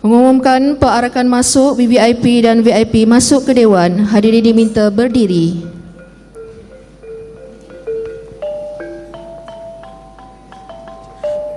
Mengumumkan perarakan masuk VVIP dan VIP masuk ke Dewan. Hadirin diminta berdiri.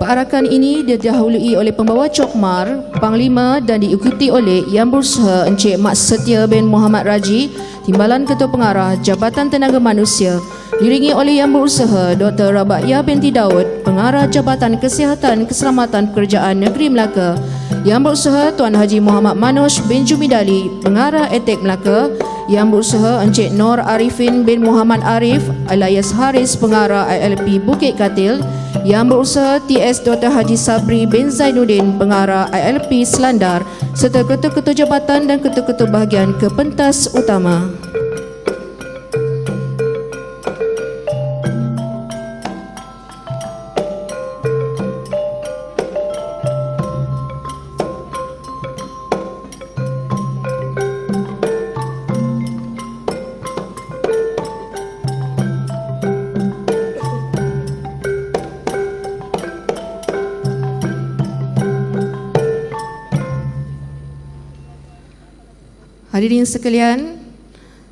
Perarakan ini didahului oleh pembawa cokmar, Panglima dan diikuti oleh Yang Berusaha Encik Mat Setia bin Muhammad Raji, Timbalan Ketua Pengarah Jabatan Tenaga Manusia, diiringi oleh Yang Berusaha Dr. Rabaiyah binti Daud, Pengarah Jabatan Kesihatan Keselamatan Pekerjaan Negeri Melaka, Yang Berusaha Tuan Haji Muhammad Manoj bin Jumidali, Pengarah Etek Melaka, Yang Berusaha Encik Nur Arifin bin Muhammad Arif alias Haris, Pengarah ILP Bukit Katil, Yang Berusaha TS Dr. Haji Sabri bin Zainuddin, Pengarah ILP Selandar, serta ketua-ketua jabatan dan ketua-ketua bahagian ke pentas utama. Hadirin sekalian,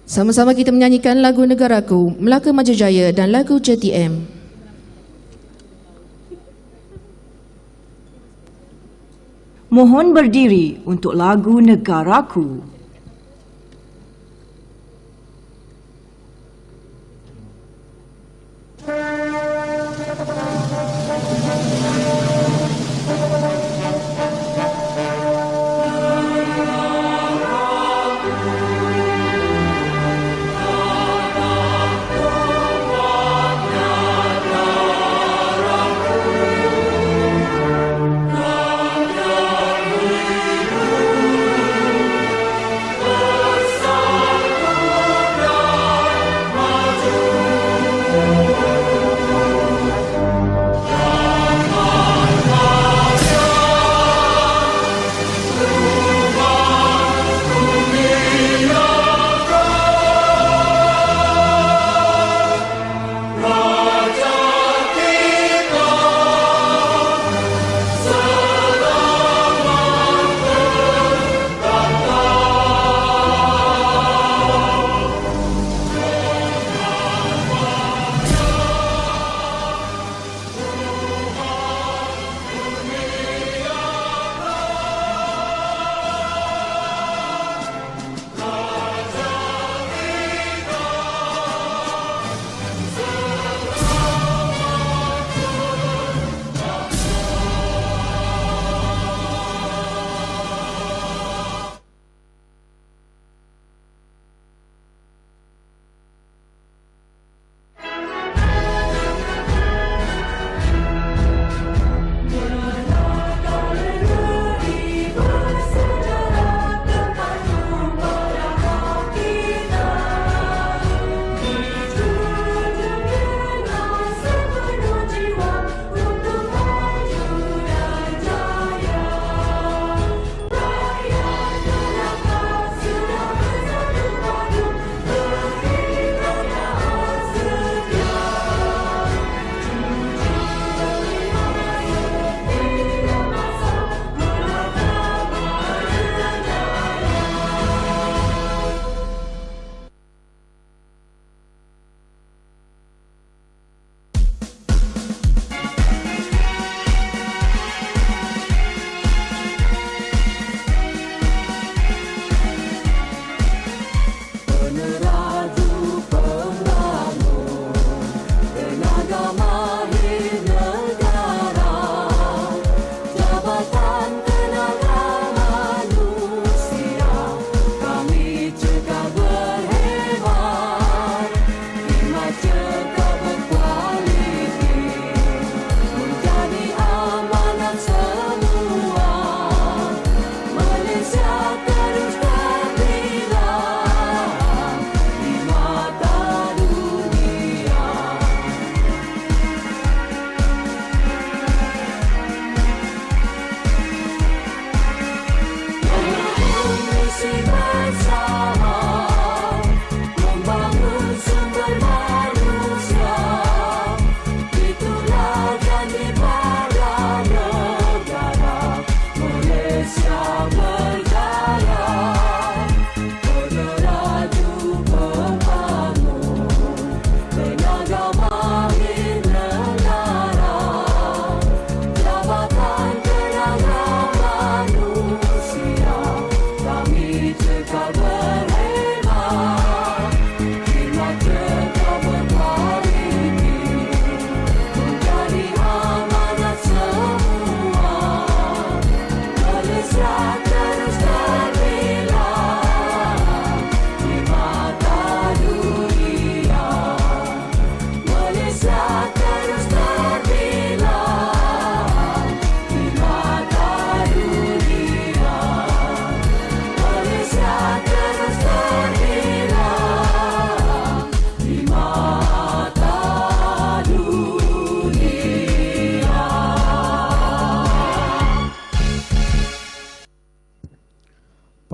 sama-sama kita menyanyikan lagu Negaraku, Melaka Maju Jaya dan lagu JTM. Mohon berdiri untuk lagu Negaraku.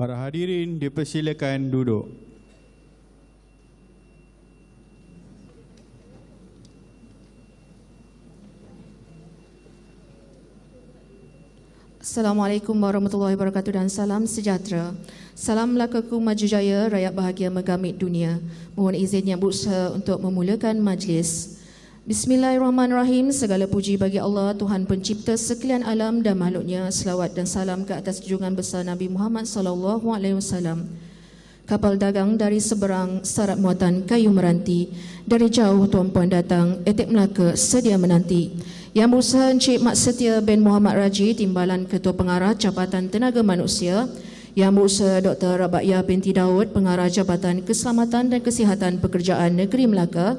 Para hadirin dipersilakan duduk. Assalamualaikum warahmatullahi wabarakatuh dan salam sejahtera. Salam lakaku maju jaya, rakyat bahagia megamit dunia. Mohon izin yang berusaha untuk memulakan majlis. Bismillahirrahmanirrahim. Segala puji bagi Allah, Tuhan pencipta sekalian alam dan makhluknya. Selawat dan salam ke atas junjungan besar Nabi Muhammad SAW. Kapal dagang dari seberang, syarat muatan kayu meranti. Dari jauh tuan puan datang, etik Melaka sedia menanti. Yang berusaha Encik Mat Setia bin Muhammad Raji, Timbalan Ketua Pengarah Jabatan Tenaga Manusia. Yang berusaha Dr. Rabaiyah binti Daud, Pengarah Jabatan Keselamatan dan Kesihatan Pekerjaan Negeri Melaka.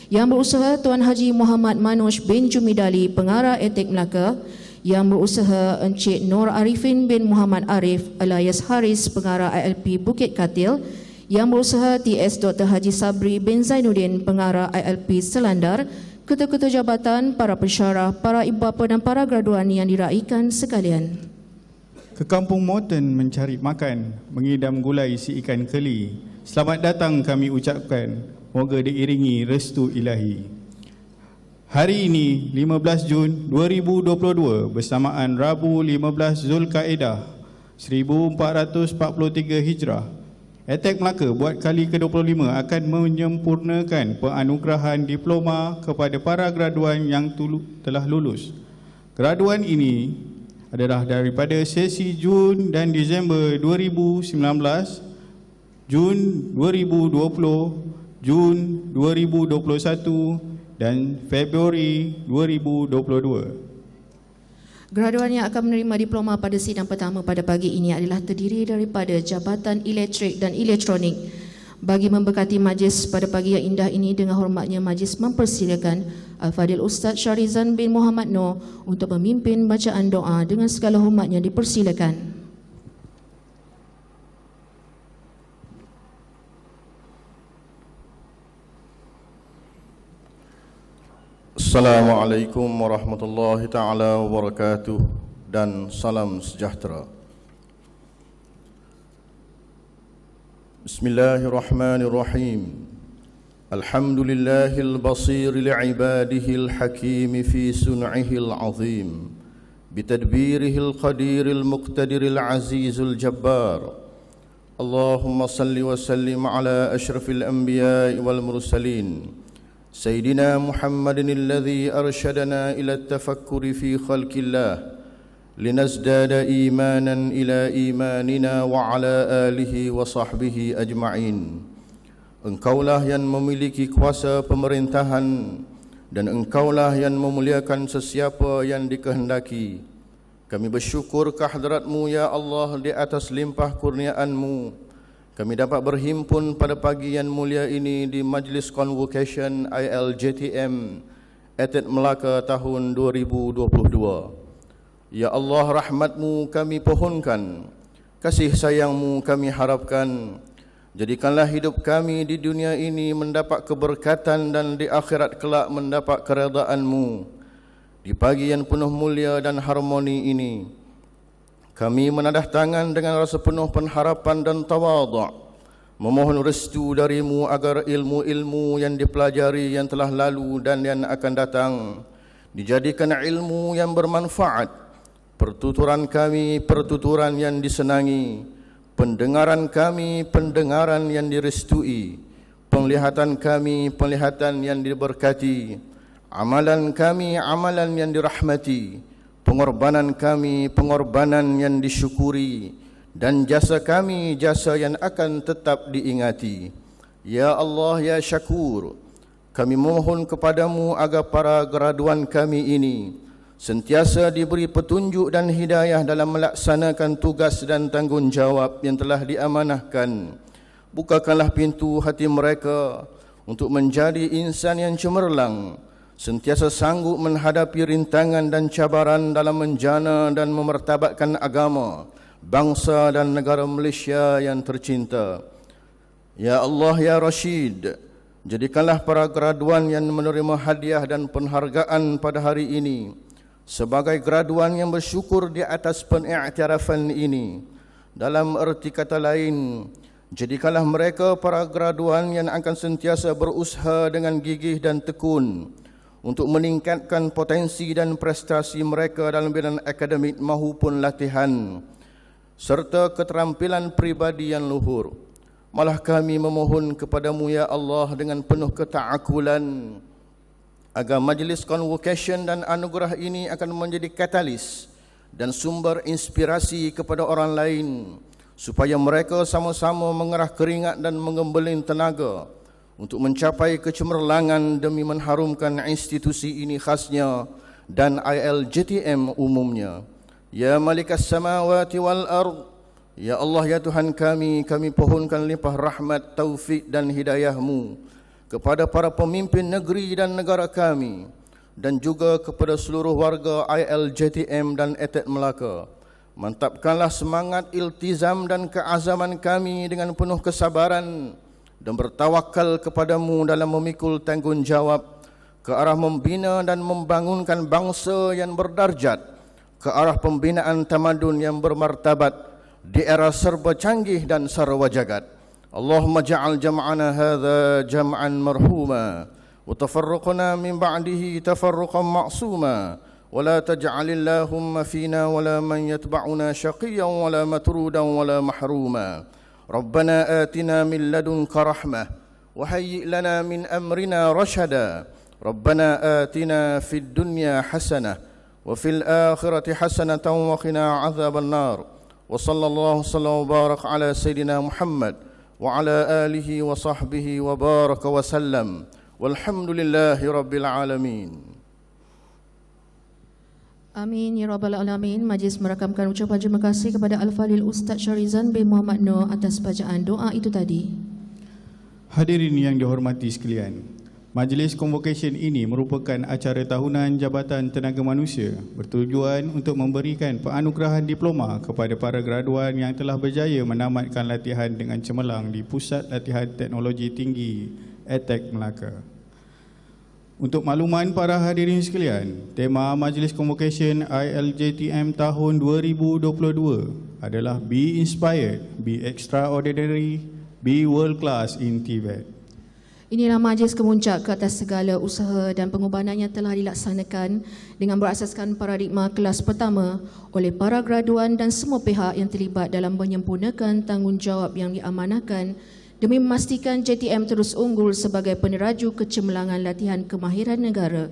Yang berusaha Tuan Haji Muhammad Manoj bin Jumidali, Pengarah Etik Melaka. Yang berusaha Encik Nur Arifin bin Muhammad Arif alias Haris, Pengarah ILP Bukit Katil. Yang berusaha TS Dr. Haji Sabri bin Zainuddin, Pengarah ILP Selandar. Ketua-ketua jabatan, para pensyarah, para ibu bapa dan para graduan yang diraikan sekalian. Ke Kampung Mountain mencari makan, mengidam gulai si ikan keli. Selamat datang kami ucapkan, moga diiringi restu ilahi. Hari ini 15 Jun 2022 bersamaan Rabu 15 Zulkaedah 1443 Hijrah. Etek Melaka buat kali ke-25 akan menyempurnakan penganugerahan diploma kepada para graduan yang telah lulus. Graduan ini adalah daripada sesi Jun dan Disember 2019, Jun 2020, Jun 2021 dan Februari 2022. Graduan yang akan menerima diploma pada sidang pertama pada pagi ini adalah terdiri daripada Jabatan Elektrik dan Elektronik. Bagi memberkati majlis pada pagi yang indah ini, dengan hormatnya majlis mempersilakan Al-Fadil Ustaz Syarizan bin Muhammad Noor untuk memimpin bacaan doa. Dengan segala hormatnya dipersilakan. Assalamualaikum warahmatullahi ta'ala wabarakatuh dan salam sejahtera. Bismillahirrahmanirrahim. Alhamdulillahil basir li'ibadihil hakim fi sun'ihil azim bitadbirihil qadiril muqtadiril azizul jabbar. Allahumma salli wa sallim ala ashrafil anbiya'i wal mursalin سيدنا محمد الذي أرشدنا إلى التفكر في خلق الله لنزداد إيمانا إلى إيماننا وعلى آله وصحبه أجمعين. Engkaulah yang memiliki kuasa pemerintahan dan Engkaulah yang memuliakan sesiapa yang dikehendaki. Kami bersyukur kehadrat-Mu ya Allah di atas limpah kurniaan-Mu. Kami dapat berhimpun pada pagi yang mulia ini di Majlis Convocation ILJTM Etet Melaka tahun 2022. Ya Allah, rahmat-Mu kami pohonkan, kasih sayang-Mu kami harapkan. Jadikanlah hidup kami di dunia ini mendapat keberkatan dan di akhirat kelak mendapat keredaan-Mu. Di pagi yang penuh mulia dan harmoni ini, kami menadah tangan dengan rasa penuh pengharapan dan tawadhu', memohon restu dari-Mu agar ilmu-ilmu yang dipelajari yang telah lalu dan yang akan datang dijadikan ilmu yang bermanfaat, pertuturan kami pertuturan yang disenangi, pendengaran kami pendengaran yang direstui, penglihatan kami penglihatan yang diberkati, amalan kami amalan yang dirahmati, pengorbanan kami pengorbanan yang disyukuri, dan jasa kami jasa yang akan tetap diingati. Ya Allah ya Syakur, kami memohon kepadamu agar para graduan kami ini sentiasa diberi petunjuk dan hidayah dalam melaksanakan tugas dan tanggungjawab yang telah diamanahkan. Bukakanlah pintu hati mereka untuk menjadi insan yang cemerlang, sentiasa sanggup menghadapi rintangan dan cabaran dalam menjana dan memertabatkan agama, bangsa dan negara Malaysia yang tercinta. Ya Allah ya Rashid, jadikanlah para graduan yang menerima hadiah dan penghargaan pada hari ini sebagai graduan yang bersyukur di atas pengiktirafan ini, Dalam erti kata lain, jadikanlah mereka para graduan yang akan sentiasa berusaha dengan gigih dan tekun untuk meningkatkan potensi dan prestasi mereka dalam bidang akademik maupun latihan serta keterampilan pribadi yang luhur. Malah kami memohon kepadamu ya Allah dengan penuh ketaakulan agar majlis convocation dan anugerah ini akan menjadi katalis dan sumber inspirasi kepada orang lain supaya mereka sama-sama mengerah keringat dan mengembeling tenaga untuk mencapai kecemerlangan demi mengharumkan institusi ini khasnya dan ILJTM umumnya. Ya Malikas Samawati wal Ard, ya Allah ya Tuhan kami pohonkan limpah rahmat, taufik dan hidayah-Mu kepada para pemimpin negeri dan negara kami dan juga kepada seluruh warga ILJTM dan ETEK Melaka. Mantapkanlah semangat iltizam dan keazaman kami dengan penuh kesabaran dan bertawakal kepadamu dalam memikul tanggungjawab ke arah membina dan membangunkan bangsa yang berdarjat, ke arah pembinaan tamadun yang bermartabat di era serba canggih dan sarwa jagat. Allahumma ja'al jam'ana hadha jam'an marhuma wa tafarruqna min ba'dihi tafarruqan ma'suma wa la taj'al Allahumma fina wa la man yatba'una shaqiyan wa la matrudan wa la mahruma. Rabbana atina min ladunka rahmah wa hayyi' lana min amrina rashada. Rabbana atina fid dunya hasanah wa fil akhirati hasanatan wa qina 'adzaban nar. Wa sallallahu wa barak ala sayidina Muhammad وعلى آله وصحبه وبارك وسلم والحمد لله رب العالمين. Amin ya rabbal alamin. Majlis merakamkan ucapan terima kasih kepada Al-Fadhil Ustaz Syarizan bin Muhammad Noor atas bacaan doa itu tadi. Hadirin yang dihormati sekalian, majlis convocation ini merupakan acara tahunan Jabatan Tenaga Manusia bertujuan untuk memberikan penganugerahan diploma kepada para graduan yang telah berjaya menamatkan latihan dengan cemerlang di Pusat Latihan Teknologi Tinggi ETEK Melaka. Untuk makluman para hadirin sekalian, tema majlis convocation ILJTM tahun 2022 adalah Be Inspired, Be Extraordinary, Be World Class in TVET. Inilah majlis kemuncak ke atas segala usaha dan pengorbanan yang telah dilaksanakan dengan berasaskan paradigma kelas pertama oleh para graduan dan semua pihak yang terlibat dalam menyempurnakan tanggungjawab yang diamanahkan demi memastikan JTM terus unggul sebagai peneraju kecemerlangan latihan kemahiran negara.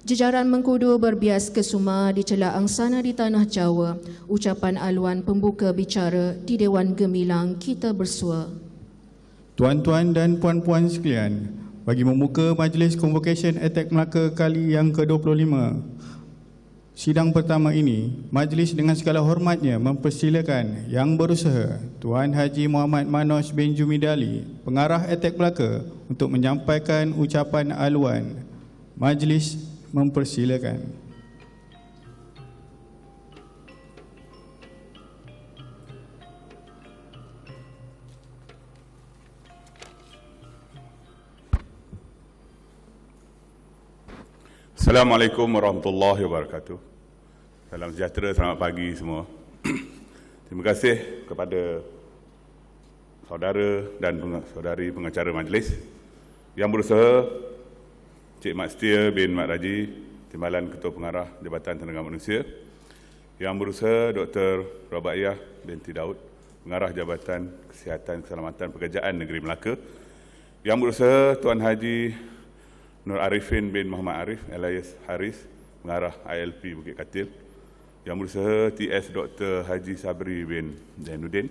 Jajaran mengkudu berbias kesuma di celah angsana di Tanah Jawa, ucapan aluan pembuka bicara di Dewan Gemilang kita bersua. Tuan-tuan dan puan-puan sekalian, bagi membuka majlis convocation ETEK Melaka kali yang ke-25, sidang pertama ini, majlis dengan segala hormatnya mempersilakan Yang Berusaha Tuan Haji Muhammad Manoj bin Jumidali, Pengarah ETEK Melaka untuk menyampaikan ucapan aluan. Majlis mempersilakan. Assalamualaikum warahmatullahi wabarakatuh. Salam sejahtera, selamat pagi semua. Terima kasih kepada saudara dan saudari pengacara majlis Yang Berusaha Cik Mat Setia bin Mat Raji, Timbalan Ketua Pengarah Jabatan Tenaga Manusia, Yang Berusaha Dr. Rabaiyah binti Daud, Pengarah Jabatan Kesihatan Keselamatan Pekerjaan Negeri Melaka, Yang Berusaha Tuan Haji Nur Arifin bin Muhammad Arif alias Haris, Pengarah ILP Bukit Katil, Yang Berusaha TS Dr. Haji Sabri bin Zainuddin,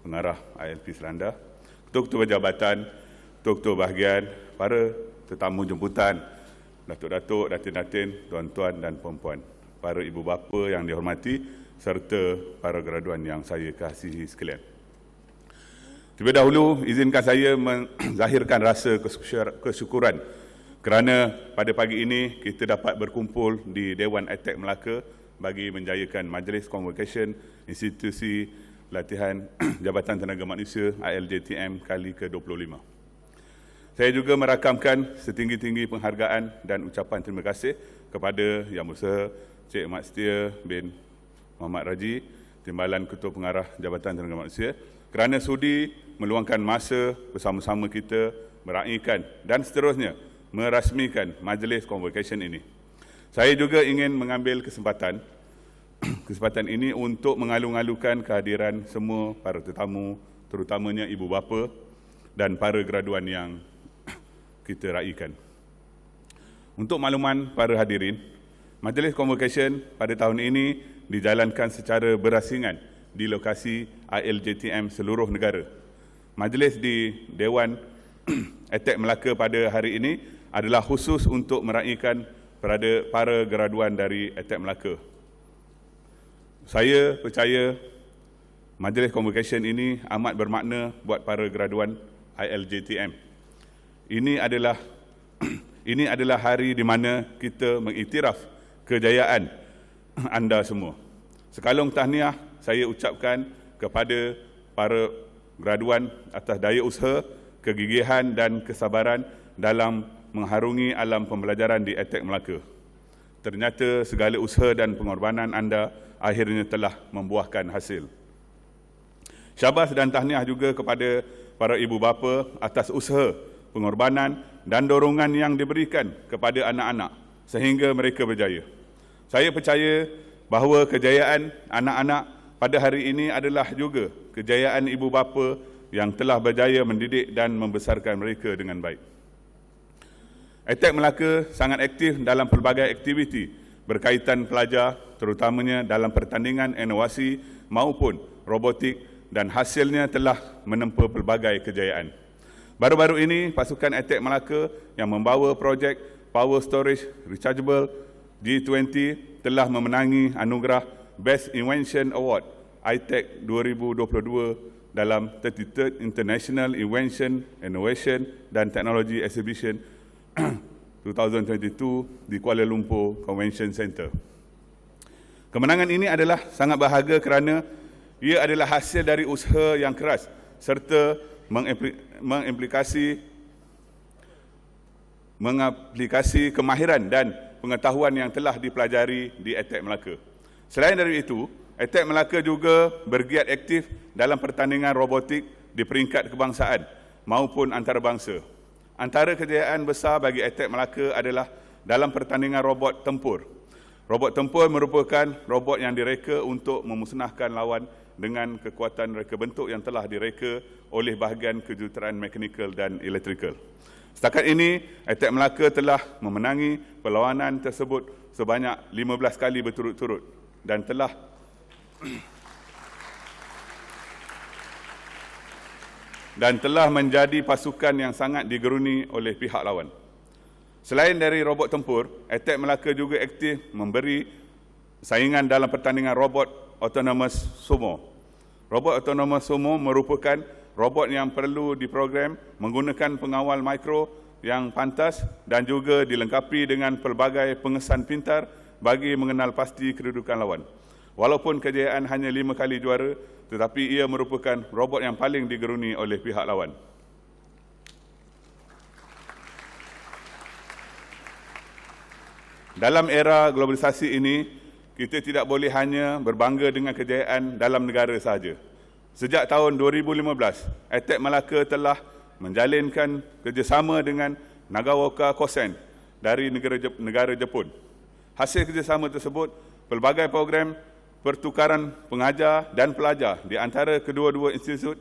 Pengarah ILP Seranda, Ketua-Ketua Jabatan, Ketua-Ketua Bahagian, para tetamu jemputan, datuk-datuk, datin-datin, tuan-tuan dan puan-puan, para ibu bapa yang dihormati serta para graduan yang saya kasihi sekalian. Terlebih dahulu, izinkan saya menzahirkan rasa kesyukuran kerana pada pagi ini kita dapat berkumpul di Dewan ETEK Melaka bagi menjayakan majlis convocation institusi latihan Jabatan Tenaga Manusia ILJTM kali ke-25. Saya juga merakamkan setinggi-tinggi penghargaan dan ucapan terima kasih kepada Yang Berusaha Cik Mat Setia bin Muhammad Raji, Timbalan Ketua Pengarah Jabatan Tenaga Manusia, kerana sudi meluangkan masa bersama-sama kita meraihkan dan seterusnya merasmikan majlis convocation ini. Saya juga ingin mengambil kesempatan ini untuk mengalu-alukan kehadiran semua para tetamu, terutamanya ibu bapa dan para graduan yang kita raikan. Untuk makluman para hadirin, majlis convocation pada tahun ini dijalankan secara berasingan di lokasi ILJTM seluruh negara. Majlis di Dewan ETEK Melaka pada hari ini adalah khusus untuk meraihkan para graduan dari ETEK Melaka. Saya percaya majlis convocation ini amat bermakna buat para graduan ILJTM. Ini adalah hari di mana kita mengiktiraf kejayaan anda semua. Sekalung tahniah saya ucapkan kepada para graduan atas daya usaha, kegigihan dan kesabaran dalam mengharungi alam pembelajaran di ETEK Melaka. Ternyata segala usaha dan pengorbanan anda akhirnya telah membuahkan hasil. Syabas dan tahniah juga kepada para ibu bapa atas usaha, pengorbanan dan dorongan yang diberikan kepada anak-anak sehingga mereka berjaya. Saya percaya bahawa kejayaan anak-anak pada hari ini adalah juga kejayaan ibu bapa yang telah berjaya mendidik dan membesarkan mereka dengan baik. ETEK Melaka sangat aktif dalam pelbagai aktiviti berkaitan pelajar, terutamanya dalam pertandingan inovasi maupun robotik, dan hasilnya telah menempa pelbagai kejayaan. Baru-baru ini, pasukan ETEK Melaka yang membawa projek Power Storage Rechargeable G20 telah memenangi anugerah Best Invention Award ITEC 2022 dalam 33rd International Innovation dan Technology Exhibition 2022 di Kuala Lumpur Convention Center. Kemenangan ini adalah sangat berharga kerana ia adalah hasil dari usaha yang keras serta mengaplikasi kemahiran dan pengetahuan yang telah dipelajari di ETEK Melaka. Selain dari itu, ETEK Melaka juga bergiat aktif dalam pertandingan robotik di peringkat kebangsaan maupun antarabangsa. Antara kejayaan besar bagi ETEK Melaka adalah dalam pertandingan robot tempur. Robot tempur merupakan robot yang direka untuk memusnahkan lawan dengan kekuatan reka bentuk yang telah direka oleh bahagian kejuruteraan mekanikal dan elektrikal. Setakat ini, ETEK Melaka telah memenangi perlawanan tersebut sebanyak 15 kali berturut-turut dan telah menjadi pasukan yang sangat digeruni oleh pihak lawan. Selain dari robot tempur, ETEK Melaka juga aktif memberi saingan dalam pertandingan robot autonomous sumo. Robot autonomous sumo merupakan robot yang perlu diprogram menggunakan pengawal mikro yang pantas dan juga dilengkapi dengan pelbagai pengesan pintar bagi mengenal pasti kedudukan lawan. Walaupun kejayaan hanya 5 kali juara, tetapi ia merupakan robot yang paling digeruni oleh pihak lawan. Dalam era globalisasi ini, kita tidak boleh hanya berbangga dengan kejayaan dalam negara sahaja. Sejak tahun 2015, ETEK Melaka telah menjalinkan kerjasama dengan Nagaoka Kosen dari negara Jepun. Hasil kerjasama tersebut, pelbagai program pertukaran pengajar dan pelajar di antara kedua-dua institut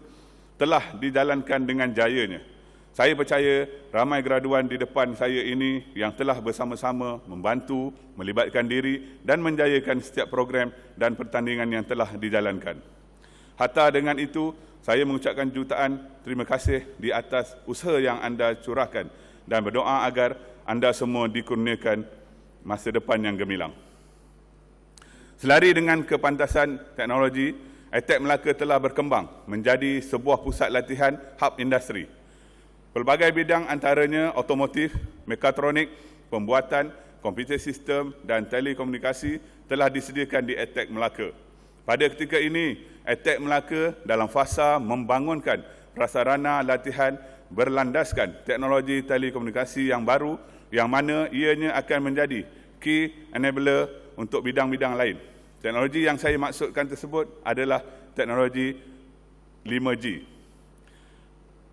telah dijalankan dengan jayanya. Saya percaya ramai graduan di depan saya ini yang telah bersama-sama membantu, melibatkan diri dan menjayakan setiap program dan pertandingan yang telah dijalankan. Hatta dengan itu, saya mengucapkan jutaan terima kasih di atas usaha yang anda curahkan dan berdoa agar anda semua dikurniakan masa depan yang gemilang. Selari dengan kepantasan teknologi, ETEK Melaka telah berkembang menjadi sebuah pusat latihan hub industri. Pelbagai bidang antaranya otomotif, mekatronik, pembuatan, komputer sistem dan telekomunikasi telah disediakan di ETEK Melaka. Pada ketika ini, ETEK Melaka dalam fasa membangunkan prasarana latihan berlandaskan teknologi telekomunikasi yang baru yang mana ianya akan menjadi key enabler untuk bidang-bidang lain. Teknologi yang saya maksudkan tersebut adalah teknologi 5G.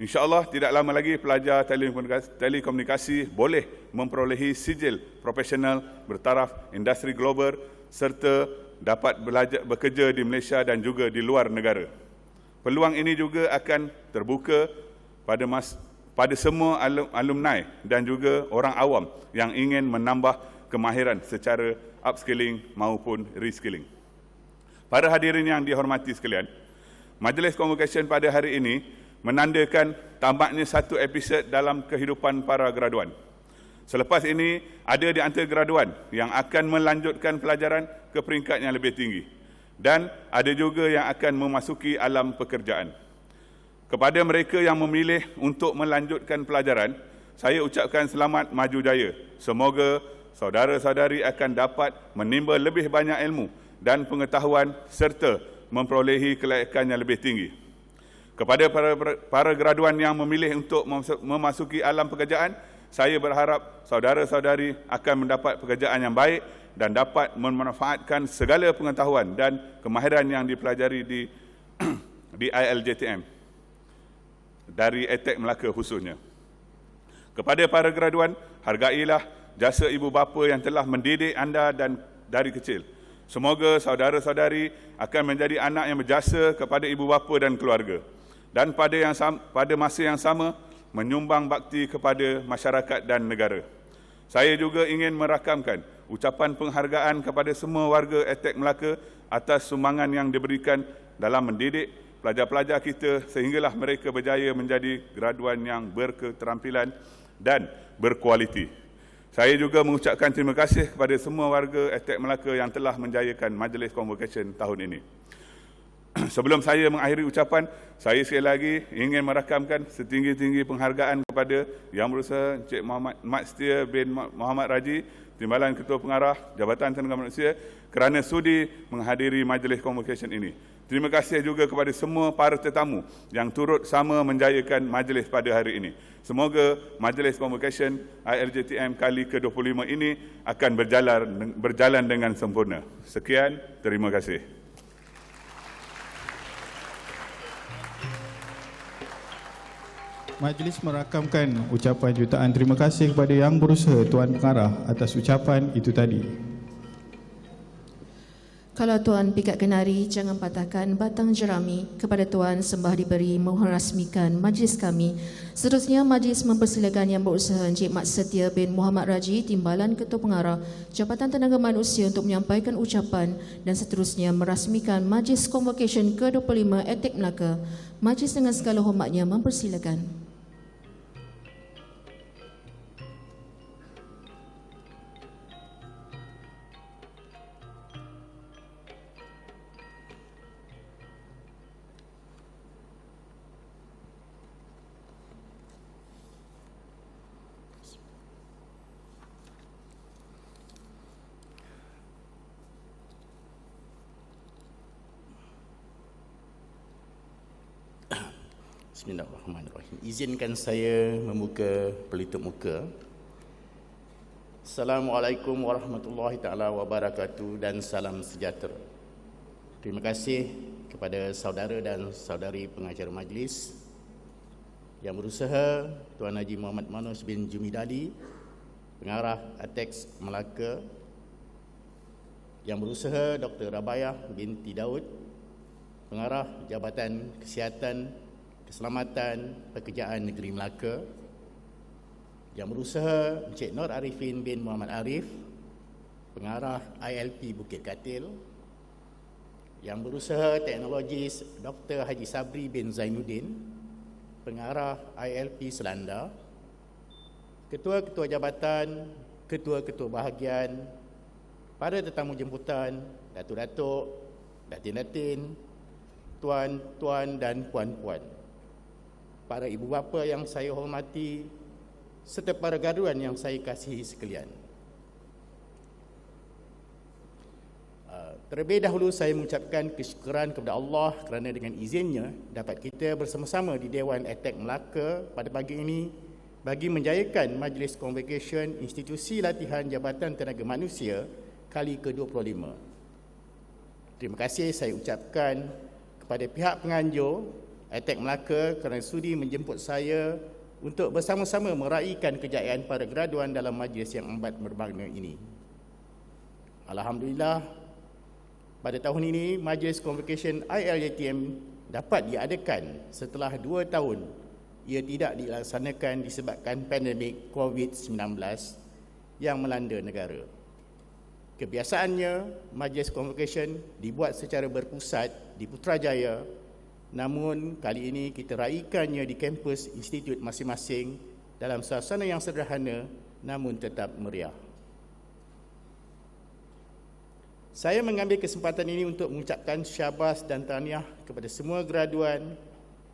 InsyaAllah tidak lama lagi pelajar telekomunikasi boleh memperolehi sijil profesional bertaraf industri global serta dapat bekerja di Malaysia dan juga di luar negara. Peluang ini juga akan terbuka pada semua alumni dan juga orang awam yang ingin menambah kemahiran secara upskilling maupun reskilling. Para hadirin yang dihormati sekalian, Majlis Convocation pada hari ini menandakan tamatnya satu episod dalam kehidupan para graduan. Selepas ini, ada di antara graduan yang akan melanjutkan pelajaran ke peringkat yang lebih tinggi dan ada juga yang akan memasuki alam pekerjaan. Kepada mereka yang memilih untuk melanjutkan pelajaran, saya ucapkan selamat maju jaya. Semoga saudara-saudari akan dapat menimba lebih banyak ilmu dan pengetahuan serta memperolehi kelayakan yang lebih tinggi. Kepada para graduan yang memilih untuk memasuki alam pekerjaan, saya berharap saudara-saudari akan mendapat pekerjaan yang baik dan dapat memanfaatkan segala pengetahuan dan kemahiran yang dipelajari di ILJTM dari ETEK Melaka khususnya. Kepada para graduan, hargailah jasa ibu bapa yang telah mendidik anda dan dari kecil. Semoga saudara-saudari akan menjadi anak yang berjasa kepada ibu bapa dan keluarga dan pada masa yang sama menyumbang bakti kepada masyarakat dan negara. Saya juga ingin merakamkan ucapan penghargaan kepada semua warga ETEK Melaka atas sumbangan yang diberikan dalam mendidik pelajar-pelajar kita sehinggalah mereka berjaya menjadi graduan yang berketerampilan dan berkualiti. Saya juga mengucapkan terima kasih kepada semua warga ETEK Melaka yang telah menjayakan Majlis Convocation tahun ini. Sebelum saya mengakhiri ucapan, saya sekali lagi ingin merakamkan setinggi-tinggi penghargaan kepada Yang Berusaha Encik Mat Setia bin Muhammad Raji, Timbalan Ketua Pengarah Jabatan Tenaga Manusia kerana sudi menghadiri Majlis Convocation ini. Terima kasih juga kepada semua para tetamu yang turut sama menjayakan majlis pada hari ini. Semoga Majlis Convocation ILJTM kali ke-25 ini akan berjalan dengan sempurna. Sekian, terima kasih. Majlis merakamkan ucapan jutaan terima kasih kepada Yang Berusaha Tuan Pengarah atas ucapan itu tadi. Kalau Tuan Pikat Kenari, jangan patahkan batang jerami. Kepada Tuan sembah diberi, mohon rasmikan majlis kami. Seterusnya, majlis mempersilakan Yang Berusaha Encik Mat Setia bin Muhammad Raji, Timbalan Ketua Pengarah Jabatan Tenaga Manusia untuk menyampaikan ucapan dan seterusnya merasmikan Majlis Convocation ke-25 ETEK Melaka. Majlis dengan segala hormatnya mempersilakan. Bismillahirrahmanirrahim. Izinkan saya membuka pelitup muka. Assalamualaikum warahmatullahi taala wabarakatuh dan salam sejahtera. Terima kasih kepada saudara dan saudari pengacara majlis, Yang Berusaha Tuan Haji Muhammad Manus bin Jumidali, Pengarah ATEX Melaka, Yang Berusaha Dr. Rabayah binti Daud, Pengarah Jabatan Kesihatan Keselamatan Pekerjaan Negeri Melaka, Yang Berusaha Encik Nur Arifin bin Muhammad Arif, Pengarah ILP Bukit Katil, Yang Berusaha Teknologis Dr. Haji Sabri bin Zainuddin, Pengarah ILP Selanda, Ketua-ketua jabatan, ketua-ketua bahagian, para tetamu jemputan, datuk-datuk, datin-datin, tuan-tuan dan puan-puan, para ibu bapa yang saya hormati, serta para graduan yang saya kasihi sekalian. Terlebih dahulu saya mengucapkan kesyukuran kepada Allah kerana dengan izinnya dapat kita bersama-sama di Dewan ETEK Melaka pada pagi ini bagi menjayakan Majlis Convocation Institusi Latihan Jabatan Tenaga Manusia kali ke-25. Terima kasih saya ucapkan kepada pihak penganjur ATEK Melaka kerana sudi menjemput saya untuk bersama-sama meraihkan kejayaan para graduan dalam majlis yang amat berbangga ini. Alhamdulillah, pada tahun ini majlis convocation ILJTM dapat diadakan setelah 2 tahun ia tidak dilaksanakan disebabkan pandemik COVID-19 yang melanda negara. Kebiasaannya, majlis convocation dibuat secara berpusat di Putrajaya, namun kali ini kita raikannya di kampus institut masing-masing dalam suasana yang sederhana namun tetap meriah. Saya mengambil kesempatan ini untuk mengucapkan syabas dan tahniah kepada semua graduan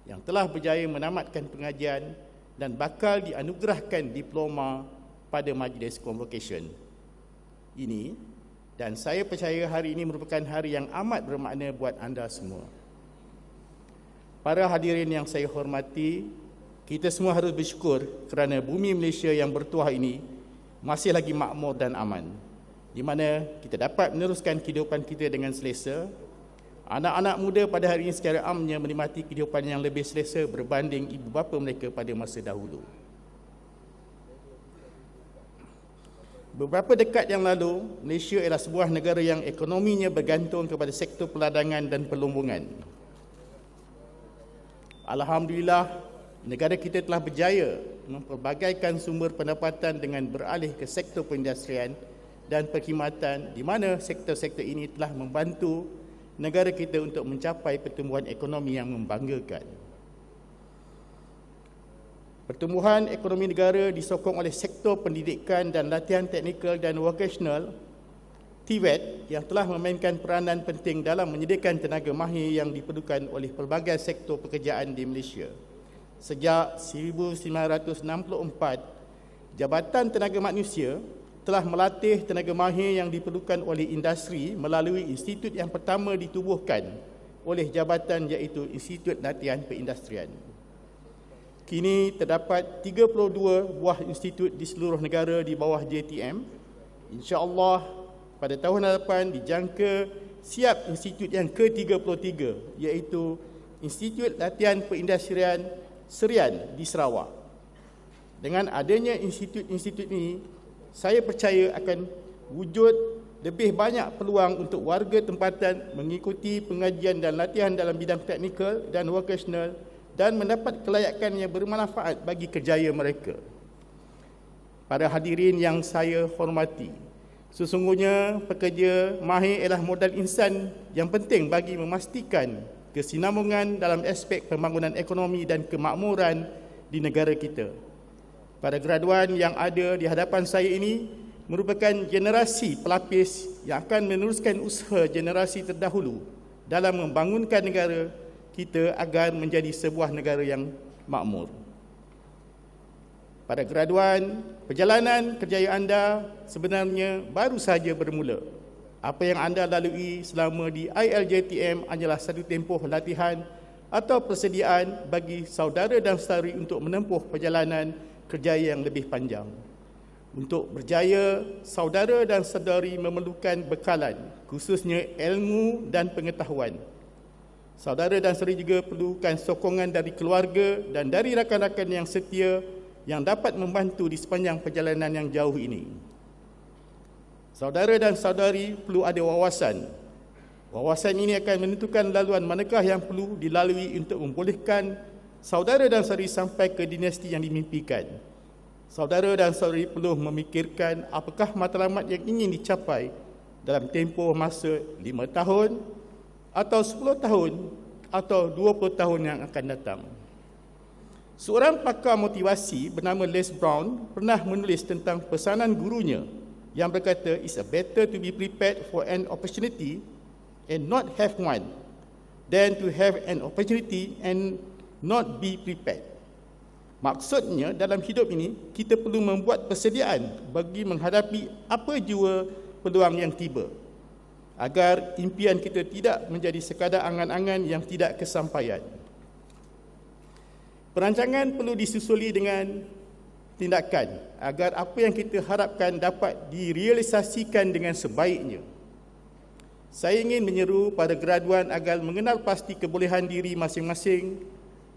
yang telah berjaya menamatkan pengajian dan bakal dianugerahkan diploma pada majlis convocation ini, dan saya percaya hari ini merupakan hari yang amat bermakna buat anda semua. Para hadirin yang saya hormati, kita semua harus bersyukur kerana bumi Malaysia yang bertuah ini masih lagi makmur dan aman, di mana kita dapat meneruskan kehidupan kita dengan selesa. Anak-anak muda pada hari ini secara amnya menikmati kehidupan yang lebih selesa berbanding ibu bapa mereka pada masa dahulu. Beberapa dekad yang lalu, Malaysia ialah sebuah negara yang ekonominya bergantung kepada sektor perdagangan dan perlombongan. Alhamdulillah, negara kita telah berjaya memperbagaikan sumber pendapatan dengan beralih ke sektor perindustrian dan perkhidmatan, di mana sektor-sektor ini telah membantu negara kita untuk mencapai pertumbuhan ekonomi yang membanggakan. Pertumbuhan ekonomi negara disokong oleh sektor pendidikan dan latihan teknikal dan vocational (TVET) yang telah memainkan peranan penting dalam menyediakan tenaga mahir yang diperlukan oleh pelbagai sektor pekerjaan di Malaysia. Sejak 1964, Jabatan Tenaga Manusia telah melatih tenaga mahir yang diperlukan oleh industri melalui institut yang pertama ditubuhkan oleh jabatan, iaitu Institut Latihan Perindustrian. Kini terdapat 32 buah institut di seluruh negara di bawah JTM. InsyaAllah pada tahun hadapan dijangka siap institut yang ke-33, iaitu Institut Latihan Perindustrian Serian di Sarawak. Dengan adanya institut-institut ini, saya percaya akan wujud lebih banyak peluang untuk warga tempatan mengikuti pengajian dan latihan dalam bidang teknikal dan vocational dan mendapat kelayakan yang bermanfaat bagi kerjaya mereka. Para hadirin yang saya hormati, sesungguhnya pekerja mahir ialah modal insan yang penting bagi memastikan kesinambungan dalam aspek pembangunan ekonomi dan kemakmuran di negara kita. Para graduan yang ada di hadapan saya ini merupakan generasi pelapis yang akan meneruskan usaha generasi terdahulu dalam membangunkan negara kita agar menjadi sebuah negara yang makmur. Para graduan, perjalanan kerjaya anda sebenarnya baru sahaja bermula. Apa yang anda lalui selama di ILJTM hanyalah satu tempoh latihan atau persediaan bagi saudara dan saudari untuk menempuh perjalanan kerjaya yang lebih panjang. Untuk berjaya, saudara dan saudari memerlukan bekalan, khususnya ilmu dan pengetahuan. Saudara dan saudari juga perlukan sokongan dari keluarga dan dari rakan-rakan yang setia yang dapat membantu di sepanjang perjalanan yang jauh ini. Saudara dan saudari perlu ada wawasan. Wawasan ini akan menentukan laluan manakah yang perlu dilalui untuk membolehkan saudara dan saudari sampai ke dinasti yang dimimpikan. Saudara dan saudari perlu memikirkan apakah matlamat yang ingin dicapai dalam tempoh masa 5 tahun, atau 10 tahun, atau 20 tahun yang akan datang. Seorang pakar motivasi bernama Les Brown pernah menulis tentang pesanan gurunya yang berkata, "It's better to be prepared for an opportunity and not have one than to have an opportunity and not be prepared." Maksudnya, dalam hidup ini, kita perlu membuat persediaan bagi menghadapi apa jua peluang yang tiba, agar impian kita tidak menjadi sekadar angan-angan yang tidak kesampaian. Perancangan perlu disusuli dengan tindakan agar apa yang kita harapkan dapat direalisasikan dengan sebaiknya. Saya ingin menyeru pada graduan agar mengenal pasti kebolehan diri masing-masing,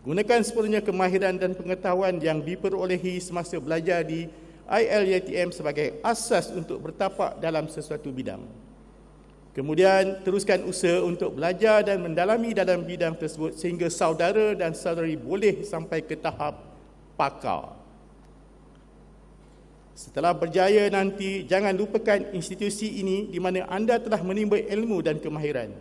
gunakan sepenuhnya kemahiran dan pengetahuan yang diperolehi semasa belajar di ILJTM sebagai asas untuk bertapak dalam sesuatu bidang. Kemudian, teruskan usaha untuk belajar dan mendalami dalam bidang tersebut sehingga saudara dan saudari boleh sampai ke tahap pakar. Setelah berjaya nanti, jangan lupakan institusi ini di mana anda telah menimba ilmu dan kemahiran.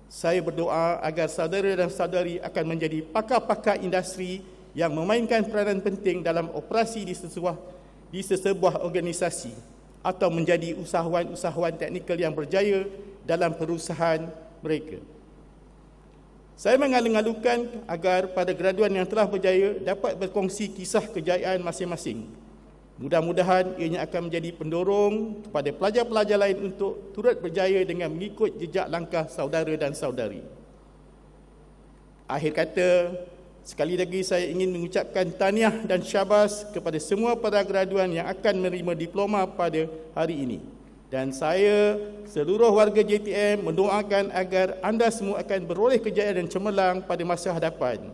Saya berdoa agar saudara dan saudari akan menjadi pakar-pakar industri yang memainkan peranan penting dalam operasi di sesebuah organisasi atau menjadi usahawan-usahawan teknikal yang berjaya dalam perusahaan mereka. Saya mengalu-alukan agar pada graduan yang telah berjaya dapat berkongsi kisah kejayaan masing-masing. Mudah-mudahan ianya akan menjadi pendorong kepada pelajar-pelajar lain untuk turut berjaya dengan mengikut jejak langkah saudara dan saudari. Akhir kata, sekali lagi saya ingin mengucapkan tahniah dan syabas kepada semua para graduan yang akan menerima diploma pada hari ini. Dan saya, seluruh warga JTM mendoakan agar anda semua akan beroleh kejayaan dan cemerlang pada masa hadapan.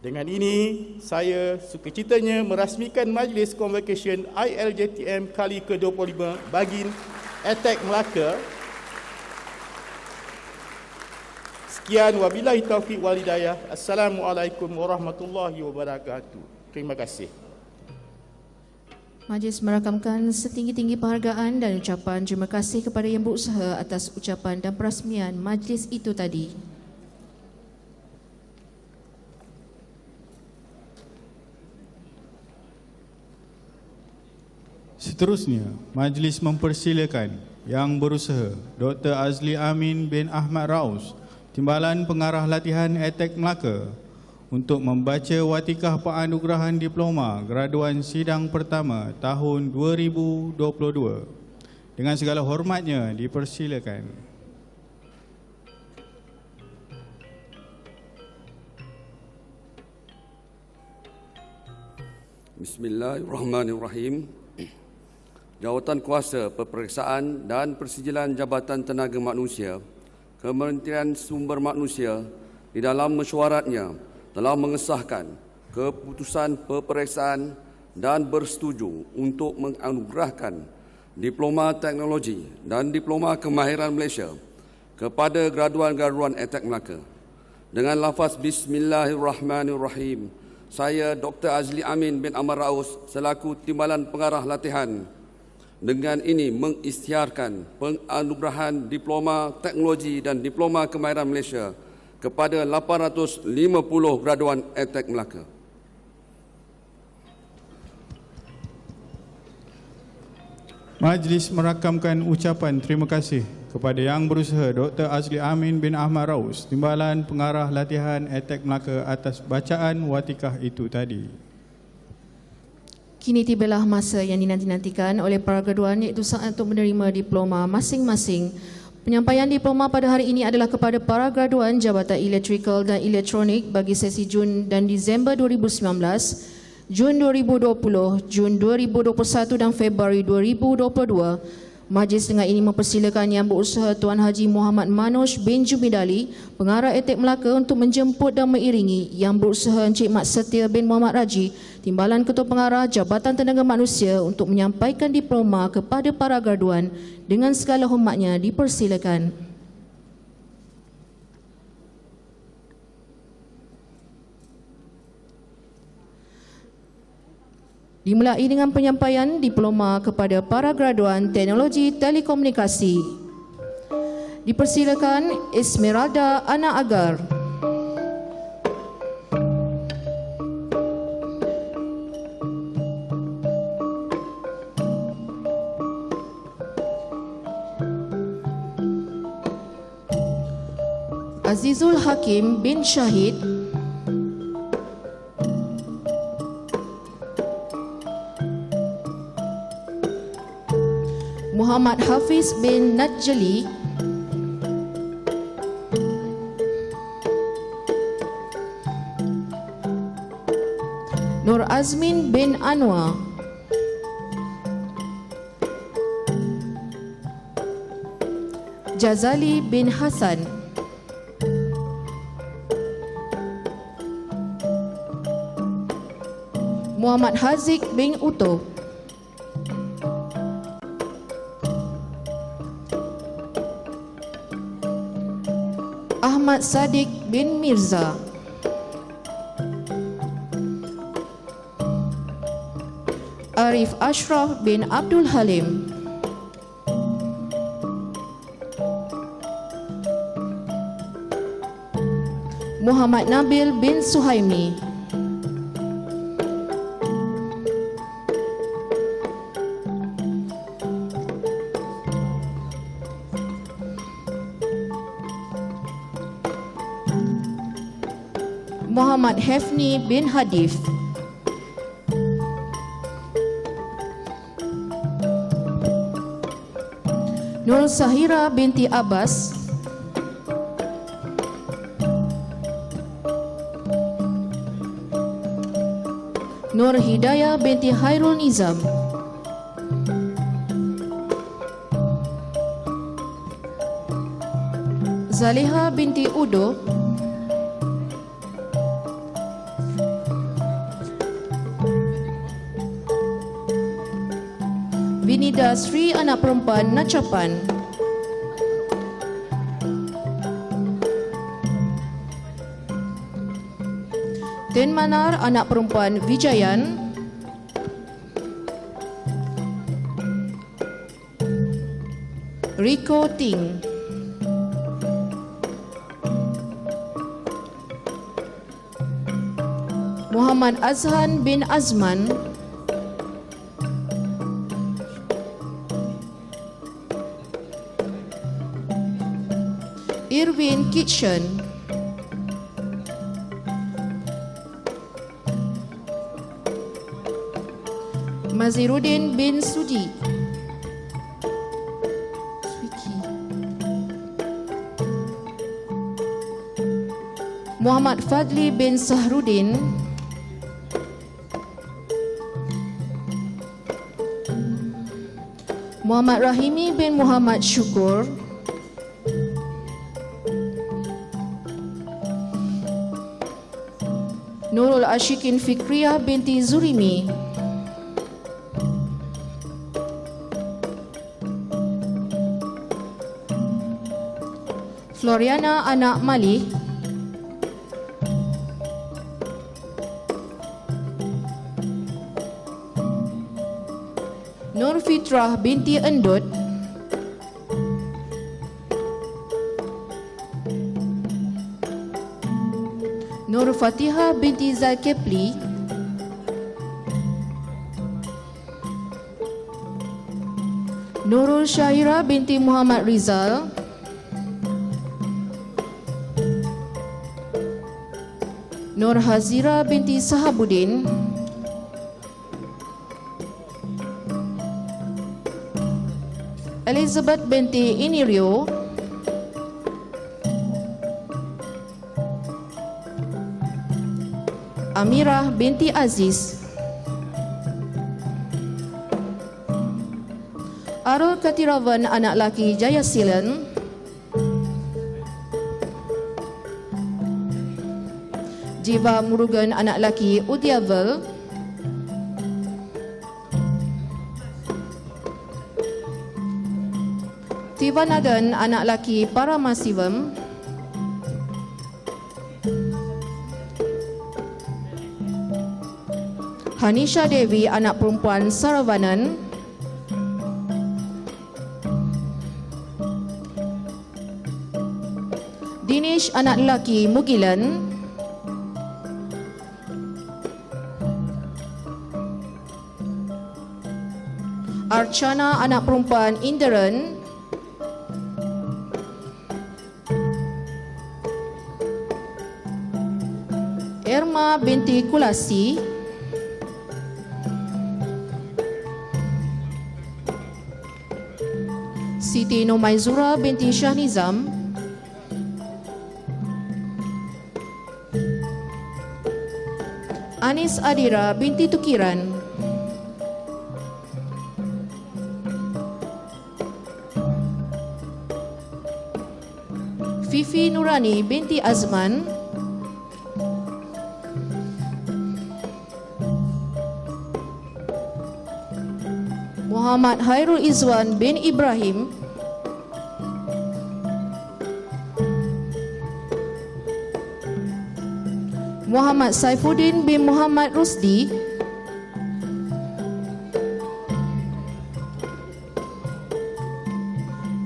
Dengan ini, saya sukacitanya merasmikan Majlis Convocation ILJTM kali ke-25 bagi ETEK Melaka. Sekian, wabillahi taufiq wal hidayah. Assalamualaikum warahmatullahi wabarakatuh. Terima kasih. Majlis merakamkan setinggi-tinggi penghargaan dan ucapan terima kasih kepada yang berusaha atas ucapan dan perasmian majlis itu tadi. Seterusnya, majlis mempersilakan yang berusaha Dr. Azli Amin bin Ahmad Raus, Timbalan Pengarah Latihan ETEK Melaka, untuk membaca watikah penganugerahan diploma graduan sidang pertama tahun 2022. Dengan segala hormatnya dipersilakan. Bismillahirrahmanirrahim. Jawatan Kuasa Peperiksaan dan Persijilan Jabatan Tenaga Manusia, Kementerian Sumber Manusia di dalam mesyuaratnya telah mengesahkan keputusan peperiksaan dan bersetuju untuk menganugerahkan Diploma Teknologi dan Diploma Kemahiran Malaysia kepada graduan-graduan ETEK Melaka. Dengan lafaz Bismillahirrahmanirrahim, saya Dr. Azli Amin bin Ahmad Raus selaku Timbalan Pengarah Latihan dengan ini mengisytiharkan penganugerahan Diploma Teknologi dan Diploma Kemahiran Malaysia kepada 850 graduan ETEK Melaka. Majlis merakamkan ucapan terima kasih kepada yang berusaha Dr. Azli Amin bin Ahmad Raus, Timbalan Pengarah Latihan ETEK Melaka atas bacaan watikah itu tadi. Kini tibalah masa yang dinanti-nantikan oleh para graduan, iaitu saat untuk menerima diploma masing-masing. Penyampaian diploma pada hari ini adalah kepada para graduan Jabatan Elektrikal dan Elektronik bagi sesi Jun dan Disember 2019, Jun 2020, Jun 2021 dan Februari 2022. Majlis dengan ini mempersilakan Yang Berusaha Tuan Haji Muhammad Manoj bin Jumidali, Pengarah ETEK Melaka, untuk menjemput dan mengiringi Yang Berusaha Encik Mat Setia bin Muhammad Raji, Timbalan Ketua Pengarah Jabatan Tenaga Manusia, untuk menyampaikan diploma kepada para graduan. Dengan segala hormatnya dipersilakan. Dimulai dengan penyampaian diploma kepada para graduan Teknologi Telekomunikasi. Dipersilakan Esmeralda Ana Agar. Azizul Hakim bin Syahid. Muhammad Hafiz bin Najjali. Nur Azmin bin Anwar. Jazali bin Hasan, Muhammad Haziq bin Uto, Ahmad Sadiq bin Mirza, Arif Ashraf bin Abdul Halim, Muhammad Nabil bin Suhaimi, Muhammad Hefni bin Hadif, Nur Sahira binti Abbas, Nur Hidayah binti Hairul Nizam, Zaliha binti Udo, Vinida Sri anak perempuan Nacapan, Ten Manar anak perempuan Vijayan, Rico Ting, Muhammad Azhan bin Azman, Irwin Kitchen, Maziruddin bin Sudi, Muhammad Fadli bin Sahrudin, Muhammad Rahimi bin Muhammad Syukur, Nurul Ashikin Fikriyah binti Zurimi, Floriana anak Malih, Nur Fitrah binti Endut, Nur Fatihah binti Zalkepli, Nurul Syahira binti Muhammad Rizal, Nur Hazira binti Sahabuddin, Elizabeth binti Inirio, Amirah binti Aziz, Arul Katiravan anak laki Jayasilan, Jiva Murugan anak laki Udyavel, Tivanagan anak laki Paramasivam, Hanisha Devi anak perempuan Saravanan, Dinesh anak lelaki Mugilan, Archana anak perempuan Indiran, Irma binti Kulasi, Siti Nomaizura binti Syahnizam, Anis Adira binti Tukiran, Siti Nurani binti Azman, Muhammad Hairul Izwan bin Ibrahim, Muhammad Saifuddin bin Muhammad Rusdi,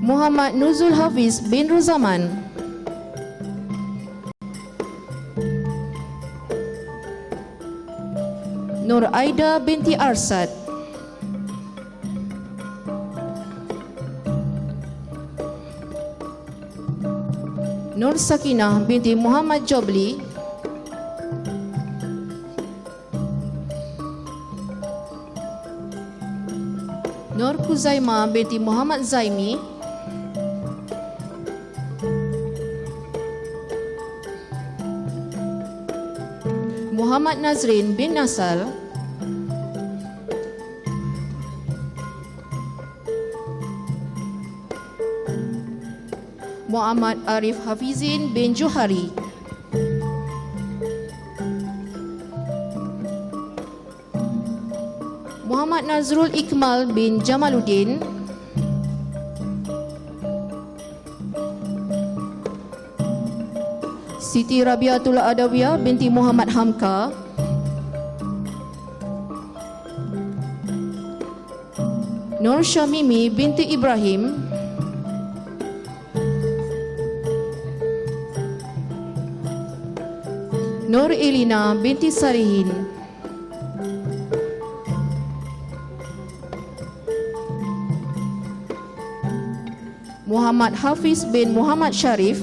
Muhammad Nuzul Hafiz bin Ruzaman, Nur Aida binti Arsad, Nur Sakinah binti Muhammad Jobli, Nur Kuzaima binti Muhammad Zaimi, Muhammad Nazrin bin Nasal, Muhammad Arif Hafizin bin Johari, Muhammad Nazrul Ikmal bin Jamaluddin, Siti Rabiatul Adawiyah binti Muhammad Hamka, Nur Syamimi binti Ibrahim, Nur Elina binti Sarihin, Muhammad Hafiz bin Muhammad Syarif,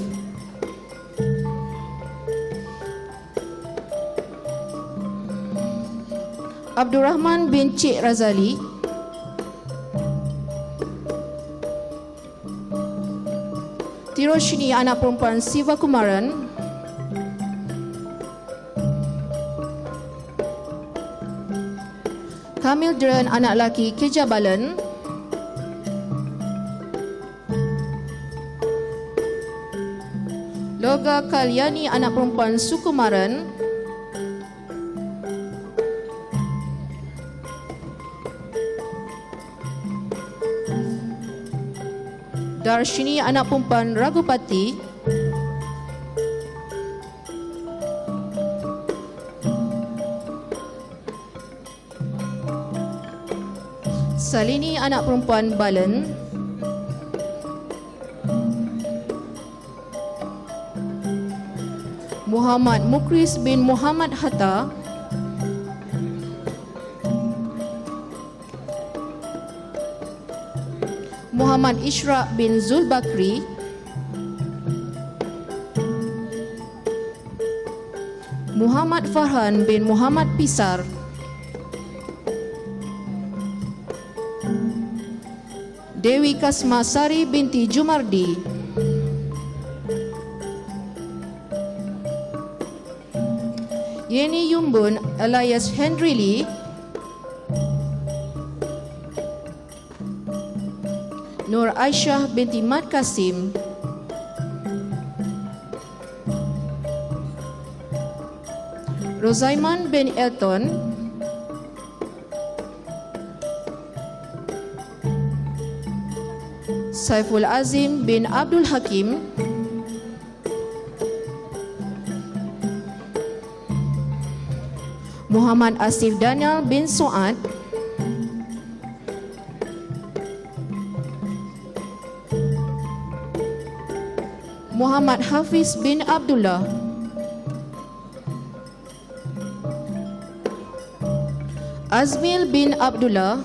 Abdurrahman bin Cik Razali, Tiroshini anak perempuan Siva Kumaran, Kamil Dren anak laki Kejabalan, Loga Kalyani anak perempuan Sukumaran, Darshini anak perempuan Ragupati, Salini anak perempuan Balen, Muhammad Mukris bin Muhammad Hatta, Muhammad Ishraq bin Zulbakri, Muhammad Farhan bin Muhammad Pisar, Dewi Kasmasari binti Jumardi, Yeni Yumbun alias Henry Lee, Nur Aisyah binti Mat Kasim, Rozaiman bin Elton, Saiful Azim bin Abdul Hakim, Muhammad Asif Daniel bin Suad, Muhammad Hafiz bin Abdullah, Azmil bin Abdullah,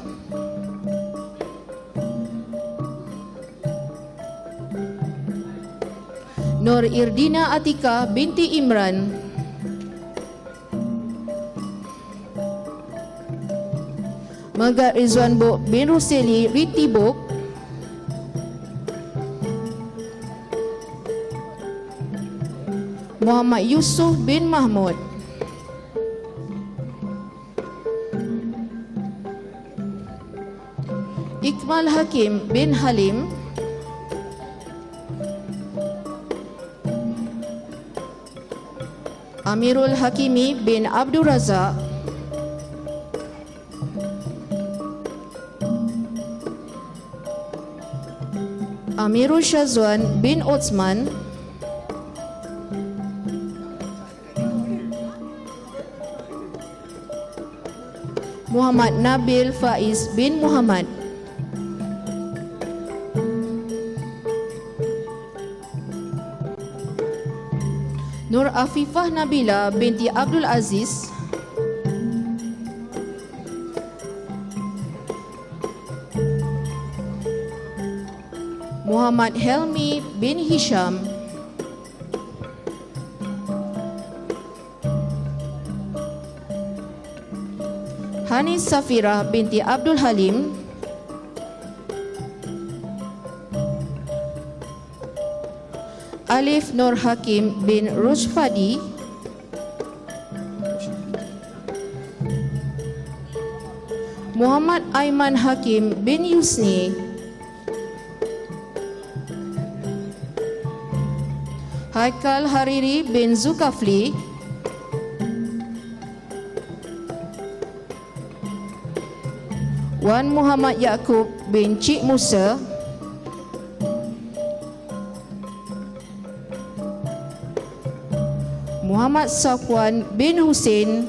Nur Irdina Atika binti Imran, Megat Rizwan Bok bin Ruseli Riti Bok, Muhammad Yusuf bin Mahmud, Iqmal Hakim bin Halim, Amirul Hakimi bin Abdul Razak, Amirul Syazwan bin Osman, Muhammad Nabil Faiz bin Muhammad, Nur Afifah Nabila binti Abdul Aziz, Muhammad Helmi bin Hisham, Hanis Safirah binti Abdul Halim, Alif Nur Hakim bin Rusfadi, Muhammad Aiman Hakim bin Yusni, Haikal Hariri bin Zulkafli, Wan Muhammad Yaakob bin Cik Musa, Muhammad Safwan bin Hussein,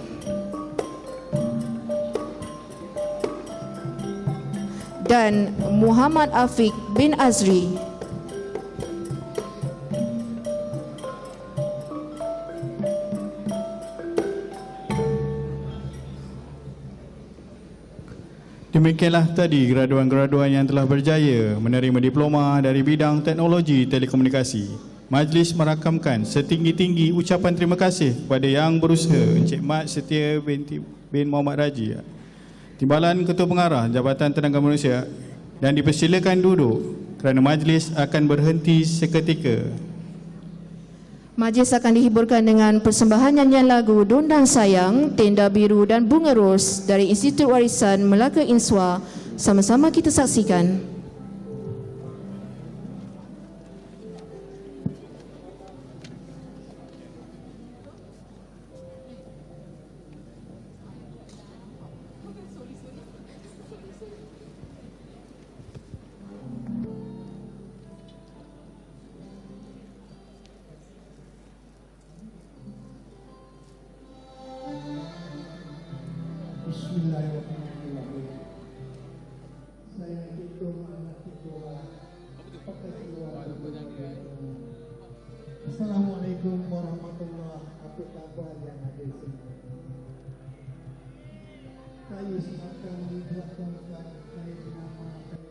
dan Muhammad Afiq bin Azri. Demikianlah tadi graduan-graduan yang telah berjaya menerima diploma dari bidang teknologi telekomunikasi. Majlis merakamkan setinggi-tinggi ucapan terima kasih kepada yang berusaha Encik Mat Setia bin Muhammad Raji, Timbalan Ketua Pengarah Jabatan Tenaga Manusia, dan dipersilakan duduk kerana majlis akan berhenti seketika. Majlis akan dihiburkan dengan persembahan nyanyian lagu Dondang Sayang, Tenda Biru dan Bunga Ros dari Institut Warisan Melaka Inswa. Sama-sama kita saksikan. Bismillahirrahmanirrahim. Saya hitung anak doa. Assalamualaikum warahmatullahi wabarakatuh yang hadir semua. Kayu semacam dibuatkan kayu nama yang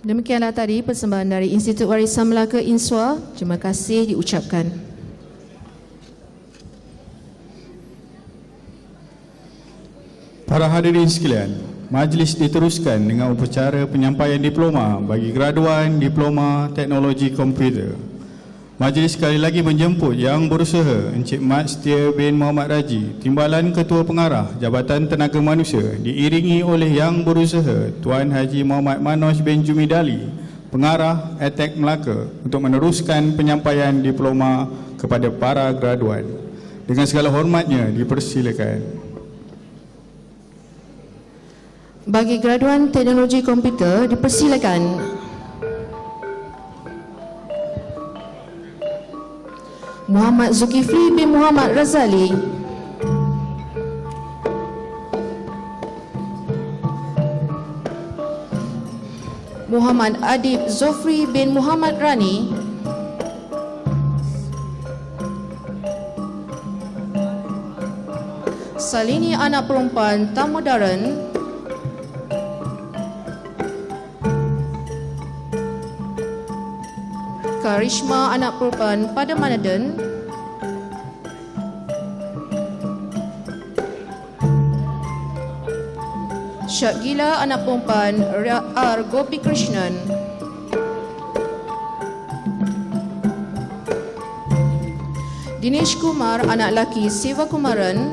Demikianlah tadi persembahan dari Institut Warisan Melaka Inswa. Terima kasih diucapkan. Para hadirin sekalian, majlis diteruskan dengan upacara penyampaian diploma bagi graduan Diploma Teknologi Komputer. Majlis sekali lagi menjemput Yang Berusaha Encik Mat Setia bin Muhammad Raji, Timbalan Ketua Pengarah Jabatan Tenaga Manusia, diiringi oleh Yang Berusaha Tuan Haji Muhammad Manoj bin Jumidali, Pengarah ETEK Melaka, untuk meneruskan penyampaian diploma kepada para graduan. Dengan segala hormatnya dipersilakan. Bagi graduan teknologi komputer dipersilakan. Muhammad Zulkifli bin Muhammad Razali. Muhammad Adib Zofri bin Muhammad Rani. Salini anak perempuan Tamudaran. Karishma anak perempuan Padamanadan. Syakgila anak perempuan R. Gopi Krishnan. Dinesh Kumar anak laki Siva Kumaran.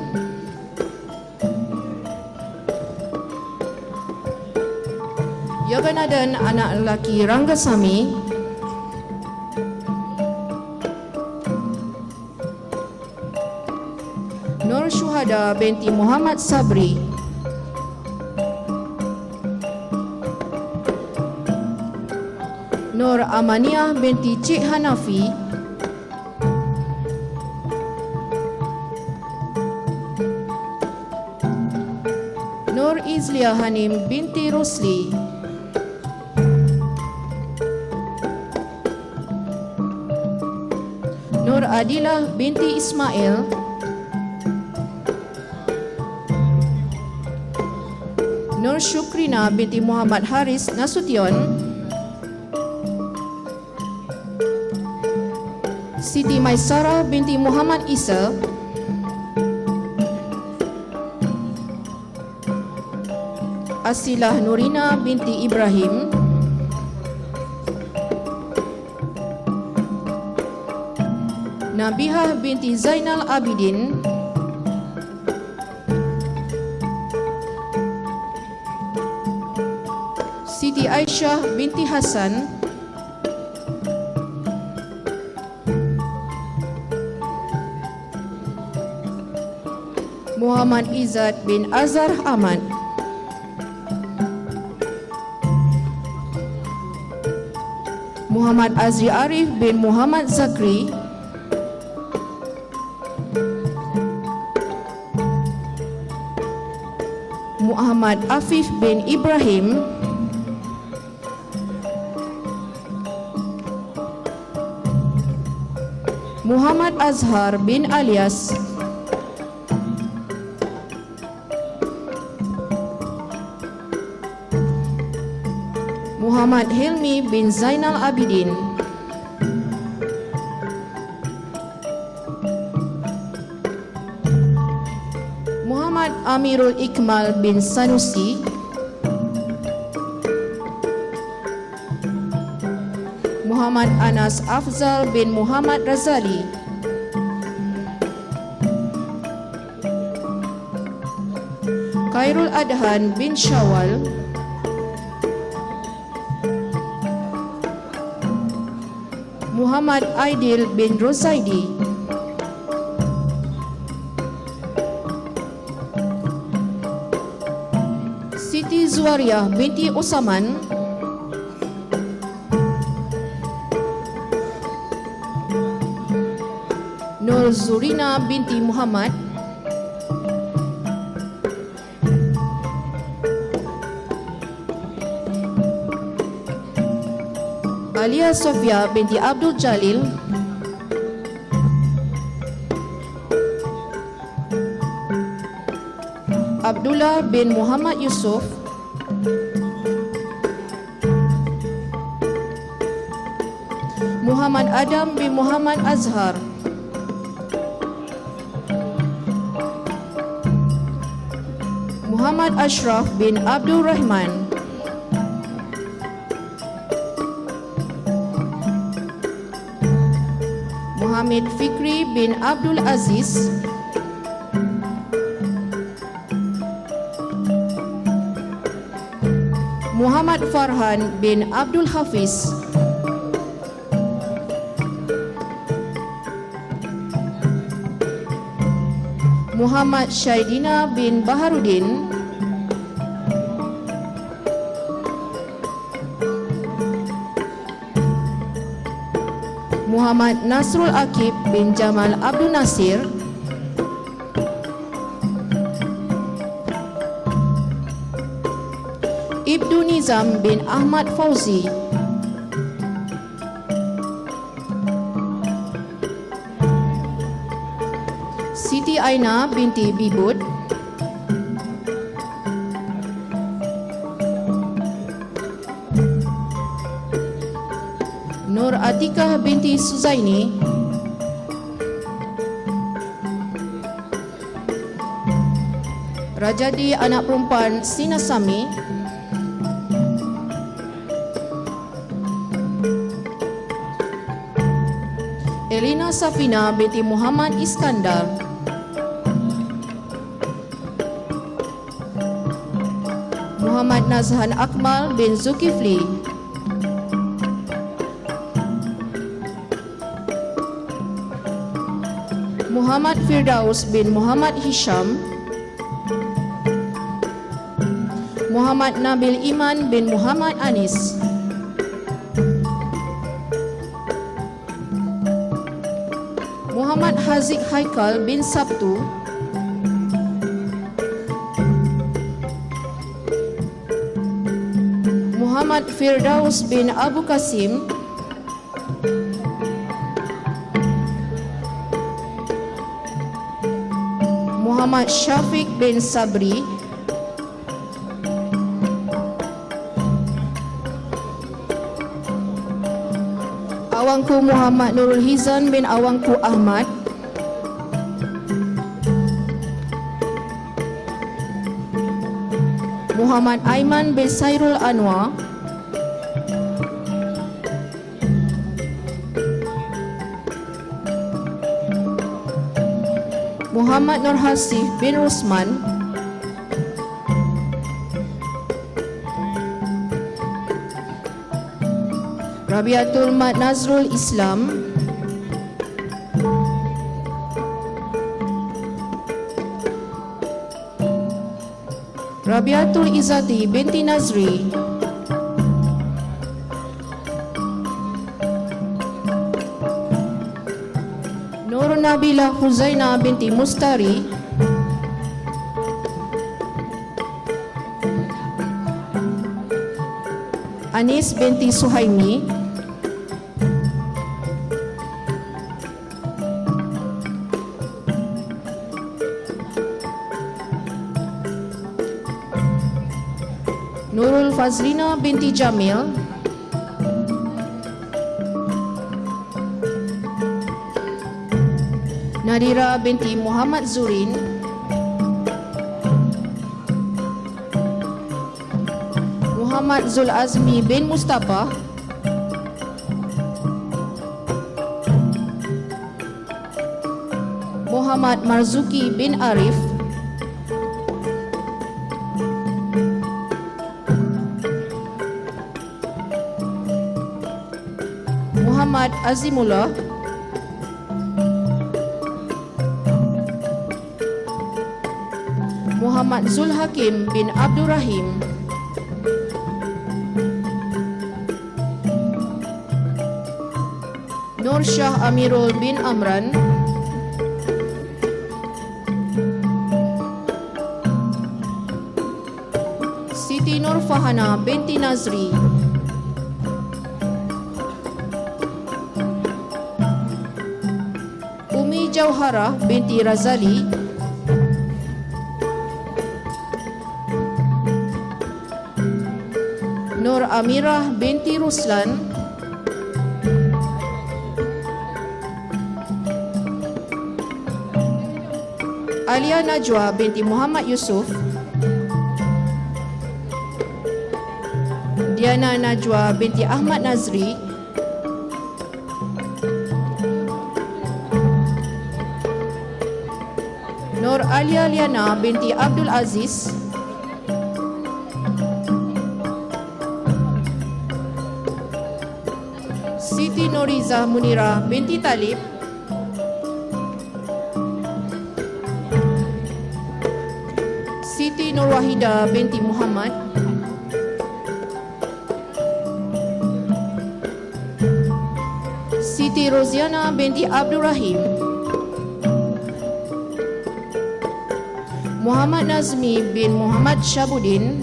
Yoganathan anak laki Ranggasamy. Nur Syuhada binti Muhammad Sabri. Nur Amaniah binti Cik Hanafi. Nur Izlia Hanim binti Rusli. Nur Adilah binti Ismail. Nur Syukrina binti Muhammad Haris Nasution. Siti Maisara binti Muhammad Isa. Asilah Nurina binti Ibrahim. Nabihah binti Zainal Abidin. Siti Aisyah binti Hasan. Muhammad Izzat bin Azhar Ahmad. Muhammad Azri Arif bin Muhammad Zakri. Muhammad Afif bin Ibrahim. Muhammad Azhar bin Alias. Muhammad Hilmi bin Zainal Abidin. Muhammad Amirul Ikmal bin Sanusi. Muhammad Anas Afzal bin Muhammad Razali. Khairul Adhan bin Syawal. Muhammad Aidil bin Rosaidi. Siti Zuwariah binti Usaman. Nur Zurina binti Muhammad. Alia Sofia binti Abdul Jalil. Abdullah bin Muhammad Yusuf. Muhammad Adam bin Muhammad Azhar, Muhammad Ashraf bin Abdul Rahman, Muhammad Fikri bin Abdul Aziz, Muhammad Farhan bin Abdul Hafiz, Muhammad Syaidina bin Baharudin, Muhammad Nasrul Akib bin Jamal Abdul Nasir, Ibnu Nizam bin Ahmad Fauzi, Siti Aina binti Bibut, Nur Atikah binti Suzaini, Rajadi anak perempuan Sinasami, Elina Safina binti Muhammad Iskandar, Muhammad Nazhan Akmal bin Zulkifli, Muhammad Firdaus bin Muhammad Hisham, Muhammad Nabil Iman bin Muhammad Anis, Muhammad Haziq Haikal bin Sabtu, Muhammad Firdaus bin Abu Qasim, Muhammad Syafiq bin Sabri, Awangku Muhammad Nurul Hizan bin Awangku Ahmad, Muhammad Aiman bin Sairul Anwar, Muhammad Nur Hasif bin Rusman, Rabiatul Mat Nazrul Islam, Rabiatul Izzati binti Nazri, Nur Nabila Huzaina binti Mustari, Anis binti Suhaimi, Nurul Fazlina binti Jamil, Nadira binti Muhammad Zurin, Muhammad Zul Azmi bin Mustafa, Muhammad Marzuki bin Arif, Muhammad Azimullah, Muhammad Zul Hakim bin Abdul Rahim, Nur Shah Amirul bin Amran, Siti Nur Fahana binti Nazri, Umi Jauharah binti Razali, Nur Amirah binti Ruslan, Alia Najwa binti Muhammad Yusuf, Diana Najwa binti Ahmad Nazri, Nur Alia Liana binti Abdul Aziz, Siti Nuriza Munira binti Talib, Siti Nurwahida binti Muhammad, Siti Roziana binti Abdul Rahim, Muhammad Nazmi bin Muhammad Syabuddin,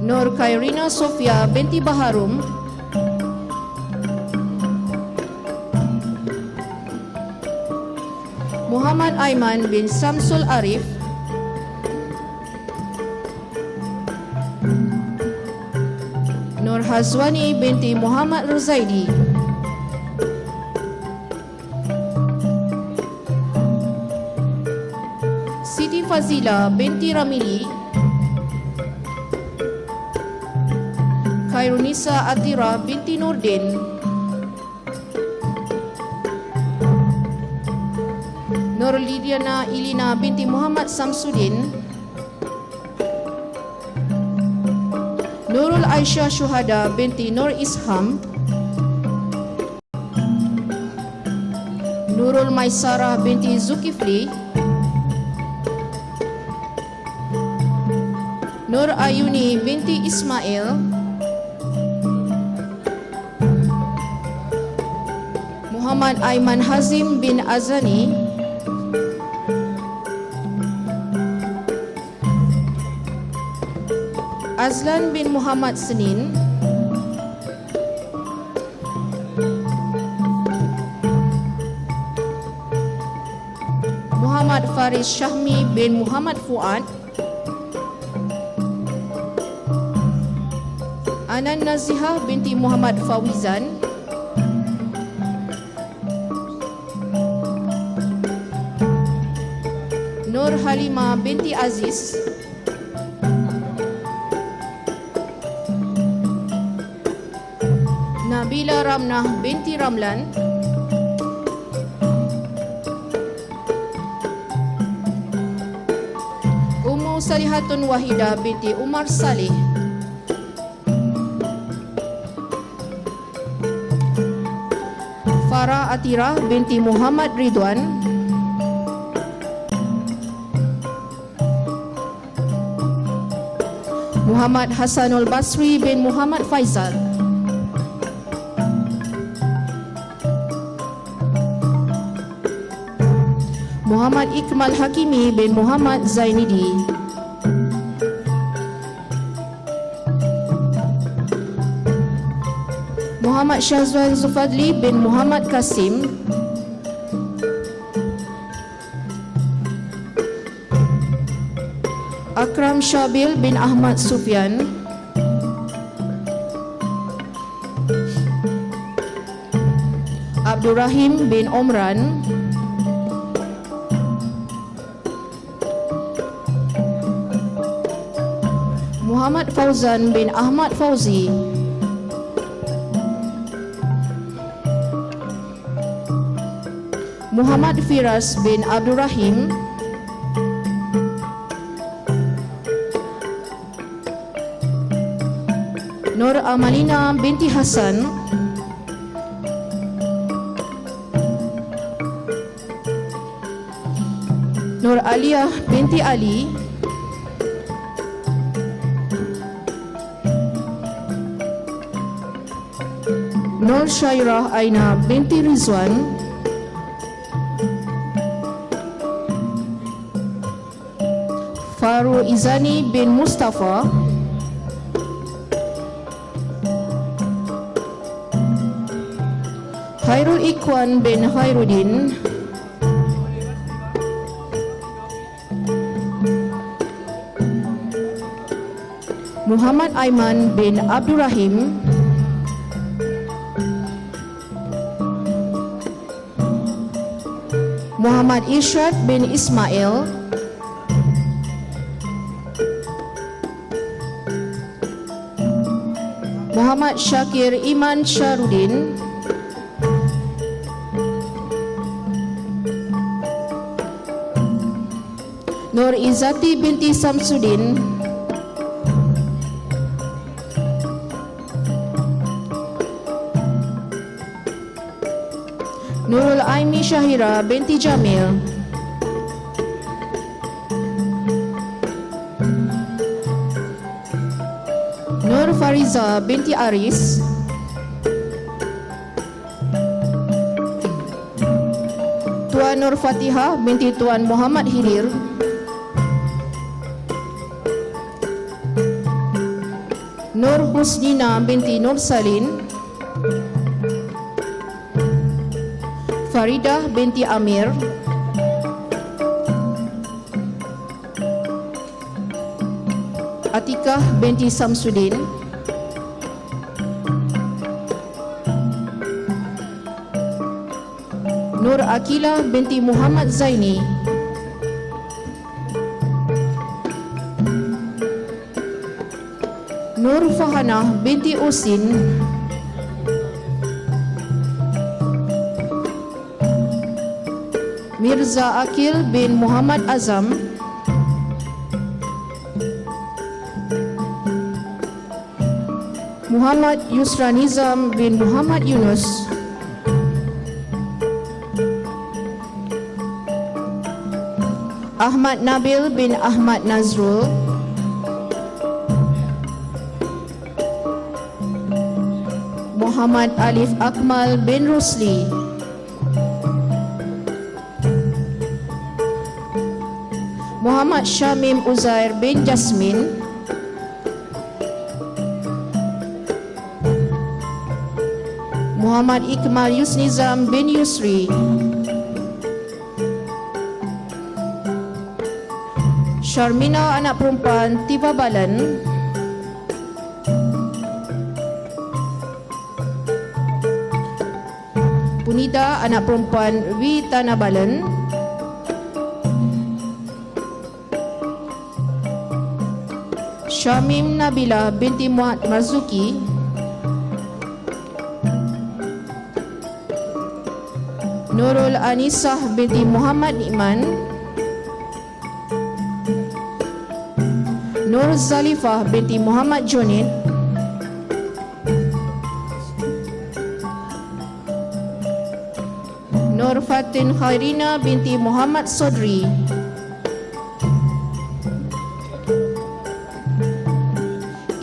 Nur Khairina Sofia binti Baharum, Muhammad Aiman bin Samsul Arif, Nur Hazwani binti Muhammad Ruzaidi, Siti Fazila binti Ramili, Khairunisa Atira binti Nurdin, Nur Lidiana Ilina binti Muhammad Samsudin, Nurul Aisyah Syuhada binti Nur Isham, Nurul Maisarah binti Zulkifli, Nur Ayuni binti Ismail, Muhammad Aiman Hazim bin Azani, Azlan bin Muhammad Senin, Muhammad Faris Syahmi bin Muhammad Fuad, Anan Nazihah binti Muhammad Fawizan, Nur Halimah binti Aziz, Nabila Ramnah binti Ramlan, Ummu Salihatun Wahidah binti Umar Saleh, Farah Atira binti Muhammad Ridwan, Muhammad Hasanul Basri bin Muhammad Faizal, Muhammad Ikmal Hakimi bin Muhammad Zainidi, Muhammad Syazwan Zulfadli bin Muhammad Kasim, Akram Syabil bin Ahmad Sufyan, Abdul Rahim bin Omran, Muhammad Fauzan bin Ahmad Fauzi, Muhammad Firas bin Abdul Rahim, Nur Amalina binti Hasan, Nur Aliyah binti Ali, Nur Syairah Aina binti Rizwan, Faru Izani bin Mustafa, Khairul Ikwan bin Khairuddin, Muhammad Aiman bin Abdurrahim, Muhammad Irsyad bin Ismail, Muhammad Syakir Iman Syarudin, Nur Izzati binti Samsudin, Nurul Aimi Syahira binti Jamil, Nur Fariza binti Aris, Tuan Nur Fatihah binti Tuan Muhammad Hidir, Nur Husnina binti Nur Salin, Faridah binti Amir, Atikah binti Samsudin, Nur Akilah binti Muhammad Zaini, Nur Fahanah binti Usin, Mirza Akil bin Muhammad Azam, Muhammad Yusra Nizam bin Muhammad Yunus, Ahmad Nabil bin Ahmad Nazrul, Muhammad Alif Akmal bin Rusli, Muhammad Syamim Uzair bin Jasmin, Muhammad Ikmal Yusnizam bin Yusri, Syarmina anak perempuan Tiba Balan, Punida anak perempuan Witana Balan, Syamim Nabila binti Muhammad Marzuki, Nurul Anisah binti Muhammad Nikman, Nur Zalifah binti Muhammad Jonid, Nur Fatin Khairina binti Muhammad Sodri,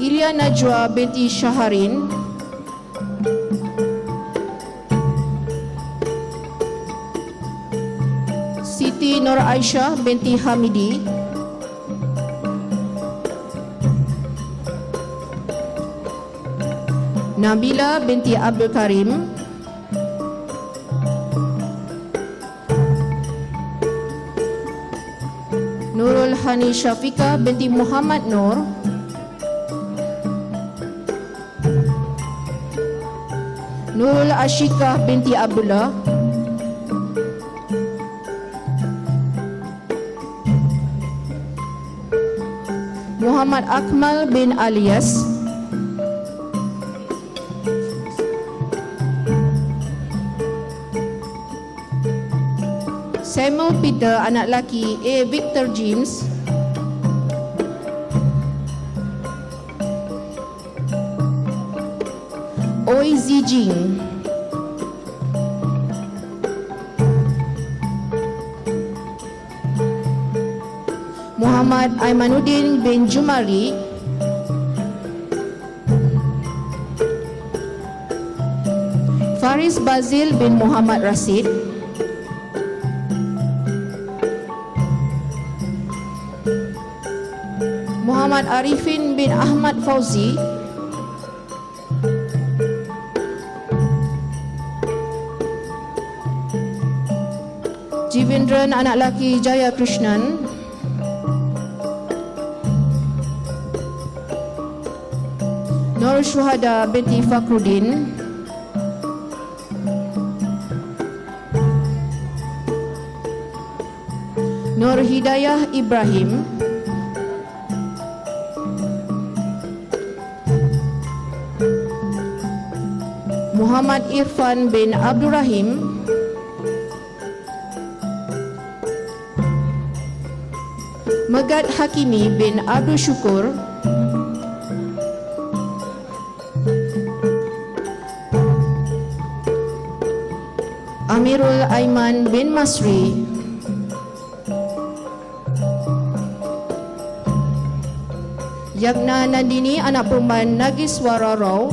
Ilya Najwa binti Syaharin, Siti Nur Aisyah binti Hamidi, Nabila binti Abdul Karim, Nurul Hani Syafika binti Muhammad Nur, Nurul Ashikah binti Abdullah, Muhammad Akmal bin Alias, Samuel Peter anak laki A. Victor James, Oi Zijing, Muhammad Aimanuddin bin Jumari, Faris Bazil bin Muhammad Rasid, Muhammad Arifin bin Ahmad Fauzi, Jivendran anak laki Jaya Krishnan, Nur Syuhada binti Fakrudin, Nur Hidayah Ibrahim, Muhammad Irfan bin Abdurrahim, Megat Hakimi bin Abdul Syukur, Amirul Aiman bin Masri, Yagna Nandini anak perempuan Nagiswara Rao,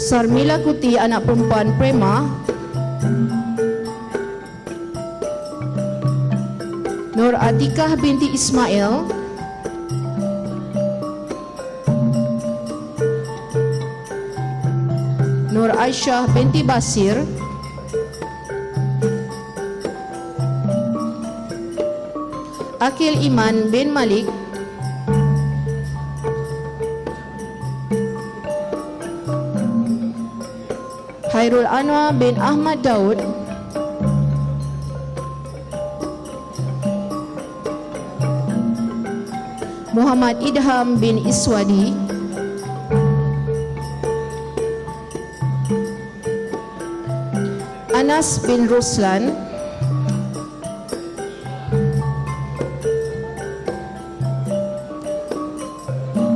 Sarmila Kuti anak perempuan Prema, Nur Atikah binti Ismail, Nur Aisyah binti Basir, Akil Iman bin Malik, Hairul Anwar bin Ahmad Daud, Muhammad Idham bin Iswadi, Anas bin Ruslan,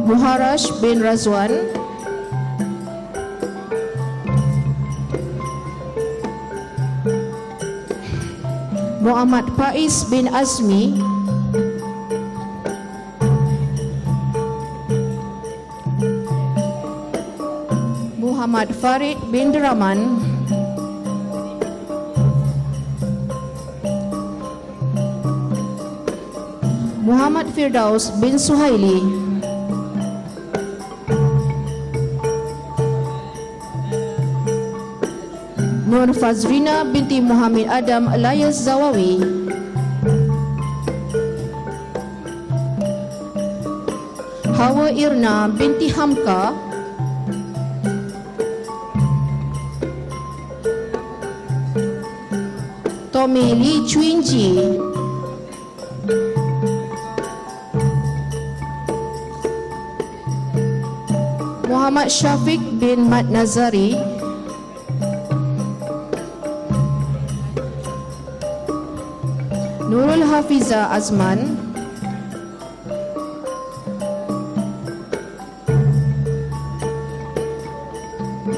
Muharash bin Razwan, Muhammad Faiz bin Azmi, Muhammad Farid bin Deraman, Muhammad Firdaus bin Suhaili, Nur Fazrina binti Muhammad Adam alias Zawawi, Hawa Irna binti Hamka, Tommy Lee Chuinji, Muhammad Syafiq bin Mat Nazari, Nurul Hafiza Azman,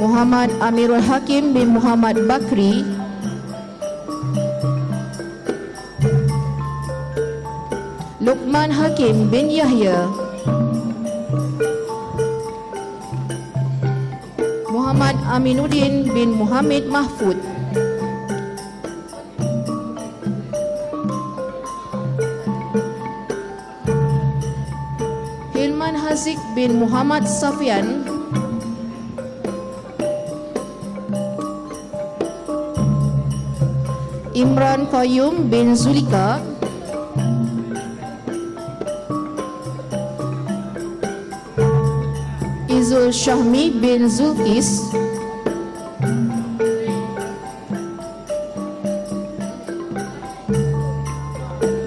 Muhammad Amirul Hakim bin Muhammad Bakri, Luqman Hakim bin Yahya, Muhammad Aminuddin bin Muhammad Mahfud, Hilman Haziq bin Muhammad Safian, Imran Qayyum bin Zulika, Izul Syahmi bin Zulkis,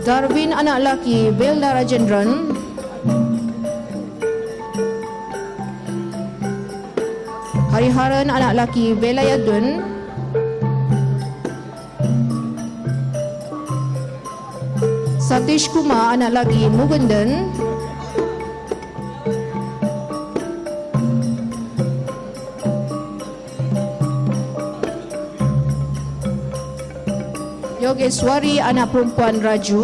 Darwin anak laki Belda Rajendran, Hariharan anak laki Belayadun, Satish Kumar anak laki Mugundan, Yogeswari anak perempuan Raju,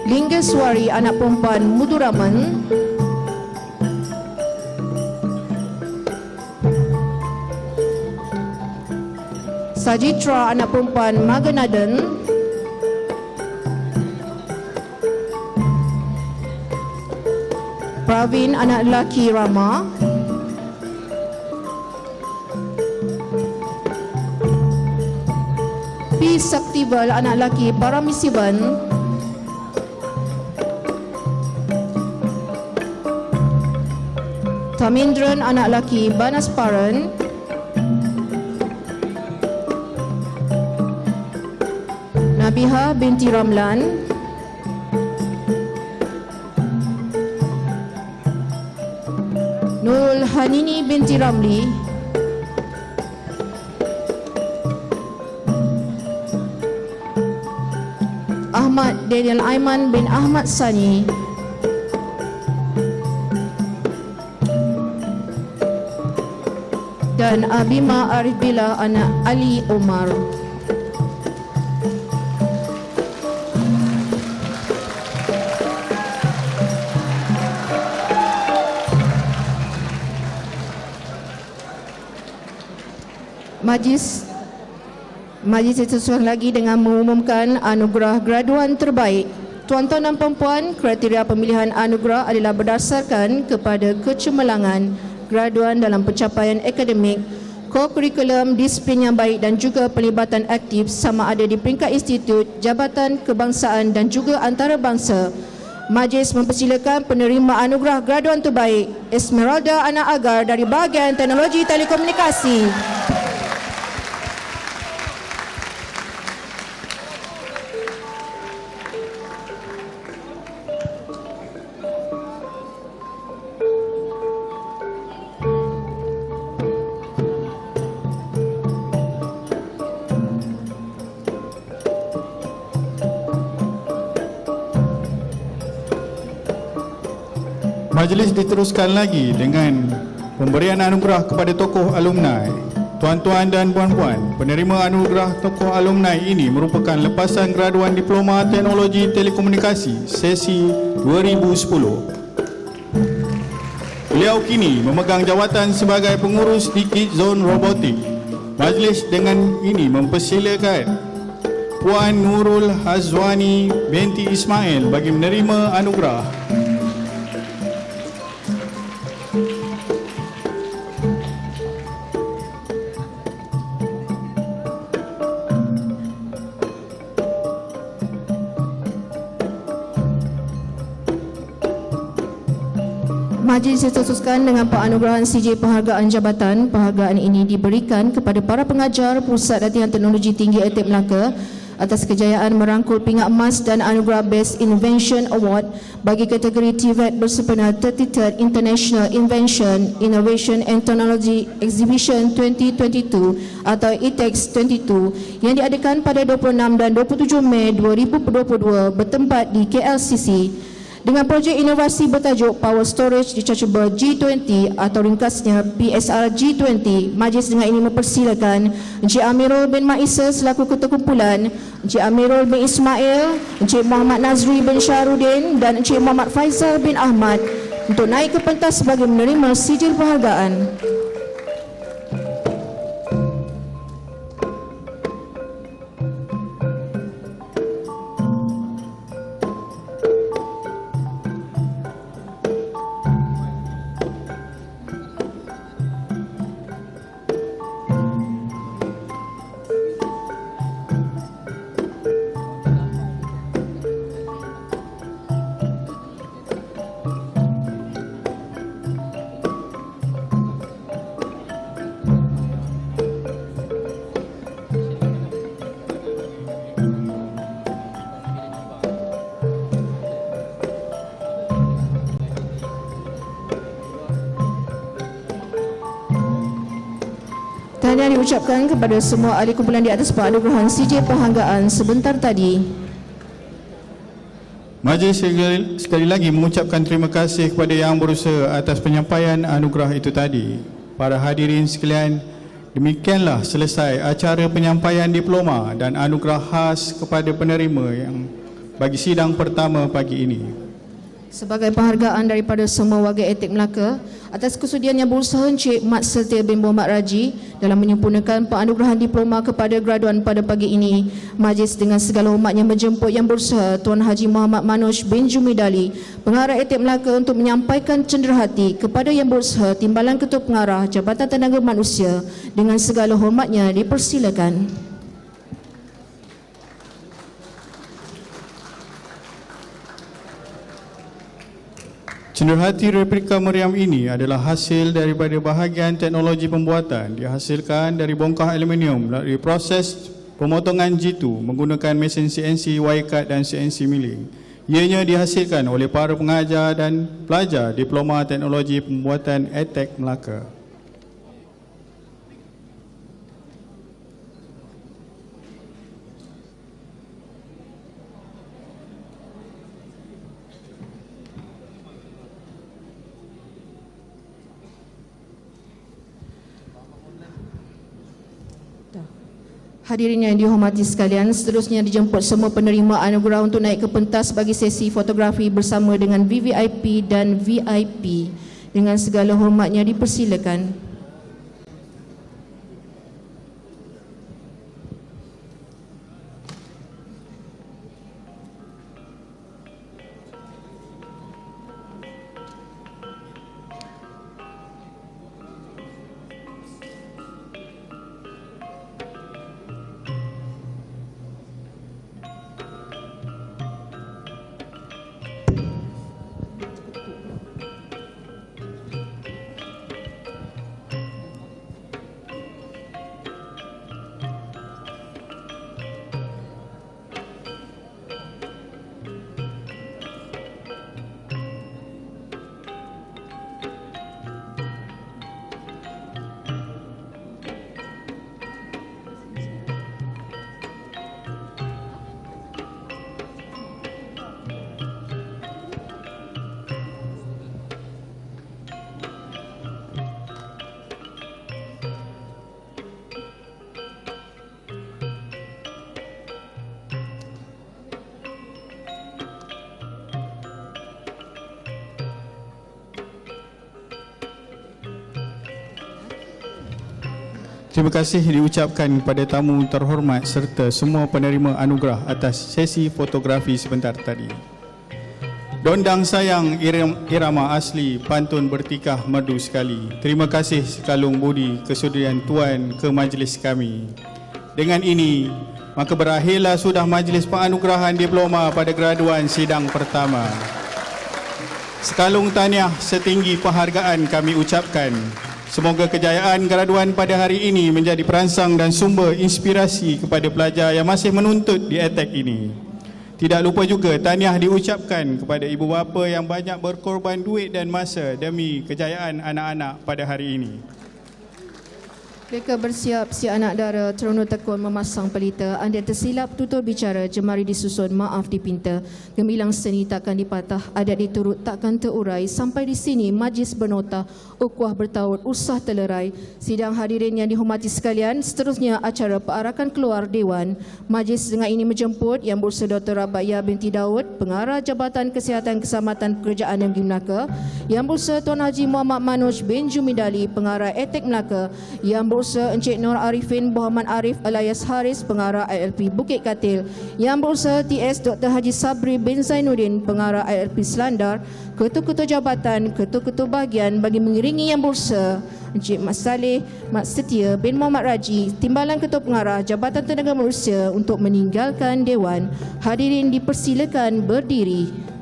Lingeswari anak perempuan Muduraman, Sajitra anak perempuan Maganadan, Pravin anak lelaki Rama, P. Saktival anak lelaki Paramisiban, Tamindran anak lelaki Banasparan, Nabiha binti Ramlan, Nurul Hanini binti Ramli, Ahmad Daniel Aiman bin Ahmad Sani, dan Abima Arif Bila anak Ali Omar. Majlis diteruskan lagi dengan mengumumkan anugerah graduan terbaik. Tuan-tuan dan puan-puan, kriteria pemilihan anugerah adalah berdasarkan kepada kecemerlangan graduan dalam pencapaian akademik, ko-kurikulum, disiplin yang baik dan juga pelibatan aktif sama ada di peringkat institut, jabatan kebangsaan dan juga antarabangsa. Majlis mempersilakan penerima anugerah graduan terbaik Esmeralda Anak Agar dari bahagian Teknologi Telekomunikasi. Majlis diteruskan lagi dengan pemberian anugerah kepada tokoh alumni. Tuan-tuan dan puan-puan, penerima anugerah tokoh alumni ini merupakan lepasan graduan Diploma Teknologi Telekomunikasi sesi 2010. Beliau kini memegang jawatan sebagai pengurus di Kid Zone Robotik. Majlis dengan ini mempersilakan Puan Nurul Hazwani binti Ismail bagi menerima anugerah. Majlis diteruskan dengan penganugerahan CJ Penghargaan Jabatan. Penghargaan ini diberikan kepada para pengajar Pusat Latihan Teknologi Tinggi Atik Melaka atas kejayaan merangkul pingat emas dan anugerah Best Invention Award bagi kategori TVET bersempena 33rd International Invention, Innovation and Technology Exhibition 2022 atau ITEX 22 yang diadakan pada 26 dan 27 Mei 2022 bertempat di KLCC. Dengan projek inovasi bertajuk Power Storage Rechargeable G20 atau ringkasnya PSR G20, majlis dengan ini mempersilakan Encik Amirul bin Maisa selaku ketua kumpulan, Encik Amirul bin Ismail, Encik Muhammad Nazri bin Syahrudin dan Encik Muhammad Faizal bin Ahmad untuk naik ke pentas sebagai menerima sijil penghargaan. Tahniah diucapkan kepada semua ahli kumpulan di atas penganugerahan CJ Penghargaan sebentar tadi. Majlis sekali lagi mengucapkan terima kasih kepada yang berusaha atas penyampaian anugerah itu tadi. Para hadirin sekalian, demikianlah selesai acara penyampaian diploma dan anugerah khas kepada penerima yang bagi sidang pertama pagi ini. Sebagai penghargaan daripada semua warga Atik Melaka atas kesudian yang berusaha Encik Mat Setia bin Muhammad Raji dalam menyempurnakan penganugerahan diploma kepada graduan pada pagi ini, majlis dengan segala hormatnya menjemput yang berusaha Tuan Haji Muhammad Manoj bin Jumidali, pengarah Atik Melaka untuk menyampaikan cenderahati kepada yang berusaha Timbalan Ketua Pengarah Jabatan Tenaga Manusia. Dengan segala hormatnya dipersilakan. Cenderhati replika meriam ini adalah hasil daripada bahagian teknologi pembuatan dihasilkan dari bongkah aluminium melalui proses pemotongan jitu menggunakan mesin CNC, Y-cut dan CNC milling. Ianya dihasilkan oleh para pengajar dan pelajar Diploma Teknologi Pembuatan ETEK Melaka. Hadirin yang dihormati sekalian, seterusnya dijemput semua penerima anugerah untuk naik ke pentas bagi sesi fotografi bersama dengan VVIP dan VIP. Dengan segala hormatnya dipersilakan. Terima kasih diucapkan kepada tamu terhormat serta semua penerima anugerah atas sesi fotografi sebentar tadi. Dondang sayang irama asli, pantun bertikah merdu sekali. Terima kasih sekalung budi kesudian tuan ke majlis kami. Dengan ini, maka berakhirlah sudah majlis penganugerahan diploma pada graduan sidang pertama. Sekalung tahniah setinggi penghargaan kami ucapkan. Semoga kejayaan graduan pada hari ini menjadi perangsang dan sumber inspirasi kepada pelajar yang masih menuntut di ETEK ini. Tidak lupa juga tahniah diucapkan kepada ibu bapa yang banyak berkorban duit dan masa demi kejayaan anak-anak pada hari ini. Mereka bersiap si anak dara teronok tekun memasang pelita. Anda tersilap tutur bicara, jemari disusun, maaf dipinta. Gemilang seni takkan dipatah, adat diturut takkan terurai. Sampai di sini majlis bernotah, ukhuwah bertaut, usah telerai. Sidang hadirin yang dihormati sekalian, seterusnya acara perarakan keluar Dewan. Majlis dengan ini menjemput Yang Berusaha Dr. Rabaya binti Daud, Pengarah Jabatan Kesihatan Keselamatan Pekerjaan Negeri Melaka. Yang Berusaha Tuan Haji Muhammad Manoj bin Jumidali, Pengarah ETEK Melaka. Yang Berusaha Encik Nur Arifin Muhammad Arif alias Haris, Pengarah ILP Bukit Katil. Yang Berusaha TS Dr. Haji Sabri bin Zainuddin, Pengarah ILP Selandar. Ketua-ketua jabatan, ketua-ketua bahagian bagi mengiringi Yang Berusaha Encik Mat Saleh Mat Setia bin Muhammad Raji, Timbalan Ketua Pengarah Jabatan Tenaga Manusia untuk meninggalkan Dewan. Hadirin dipersilakan berdiri.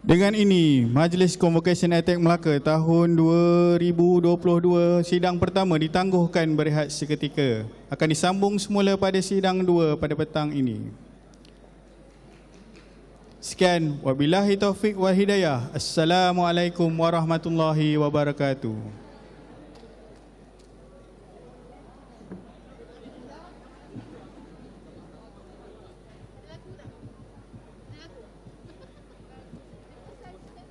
Dengan ini, Majlis Convocation ATEK Melaka tahun 2022 sidang pertama ditangguhkan berehat seketika. Akan disambung semula pada sidang 2 pada petang ini. Sekian, wabillahi taufik wal hidayah. Assalamualaikum warahmatullahi wabarakatuh.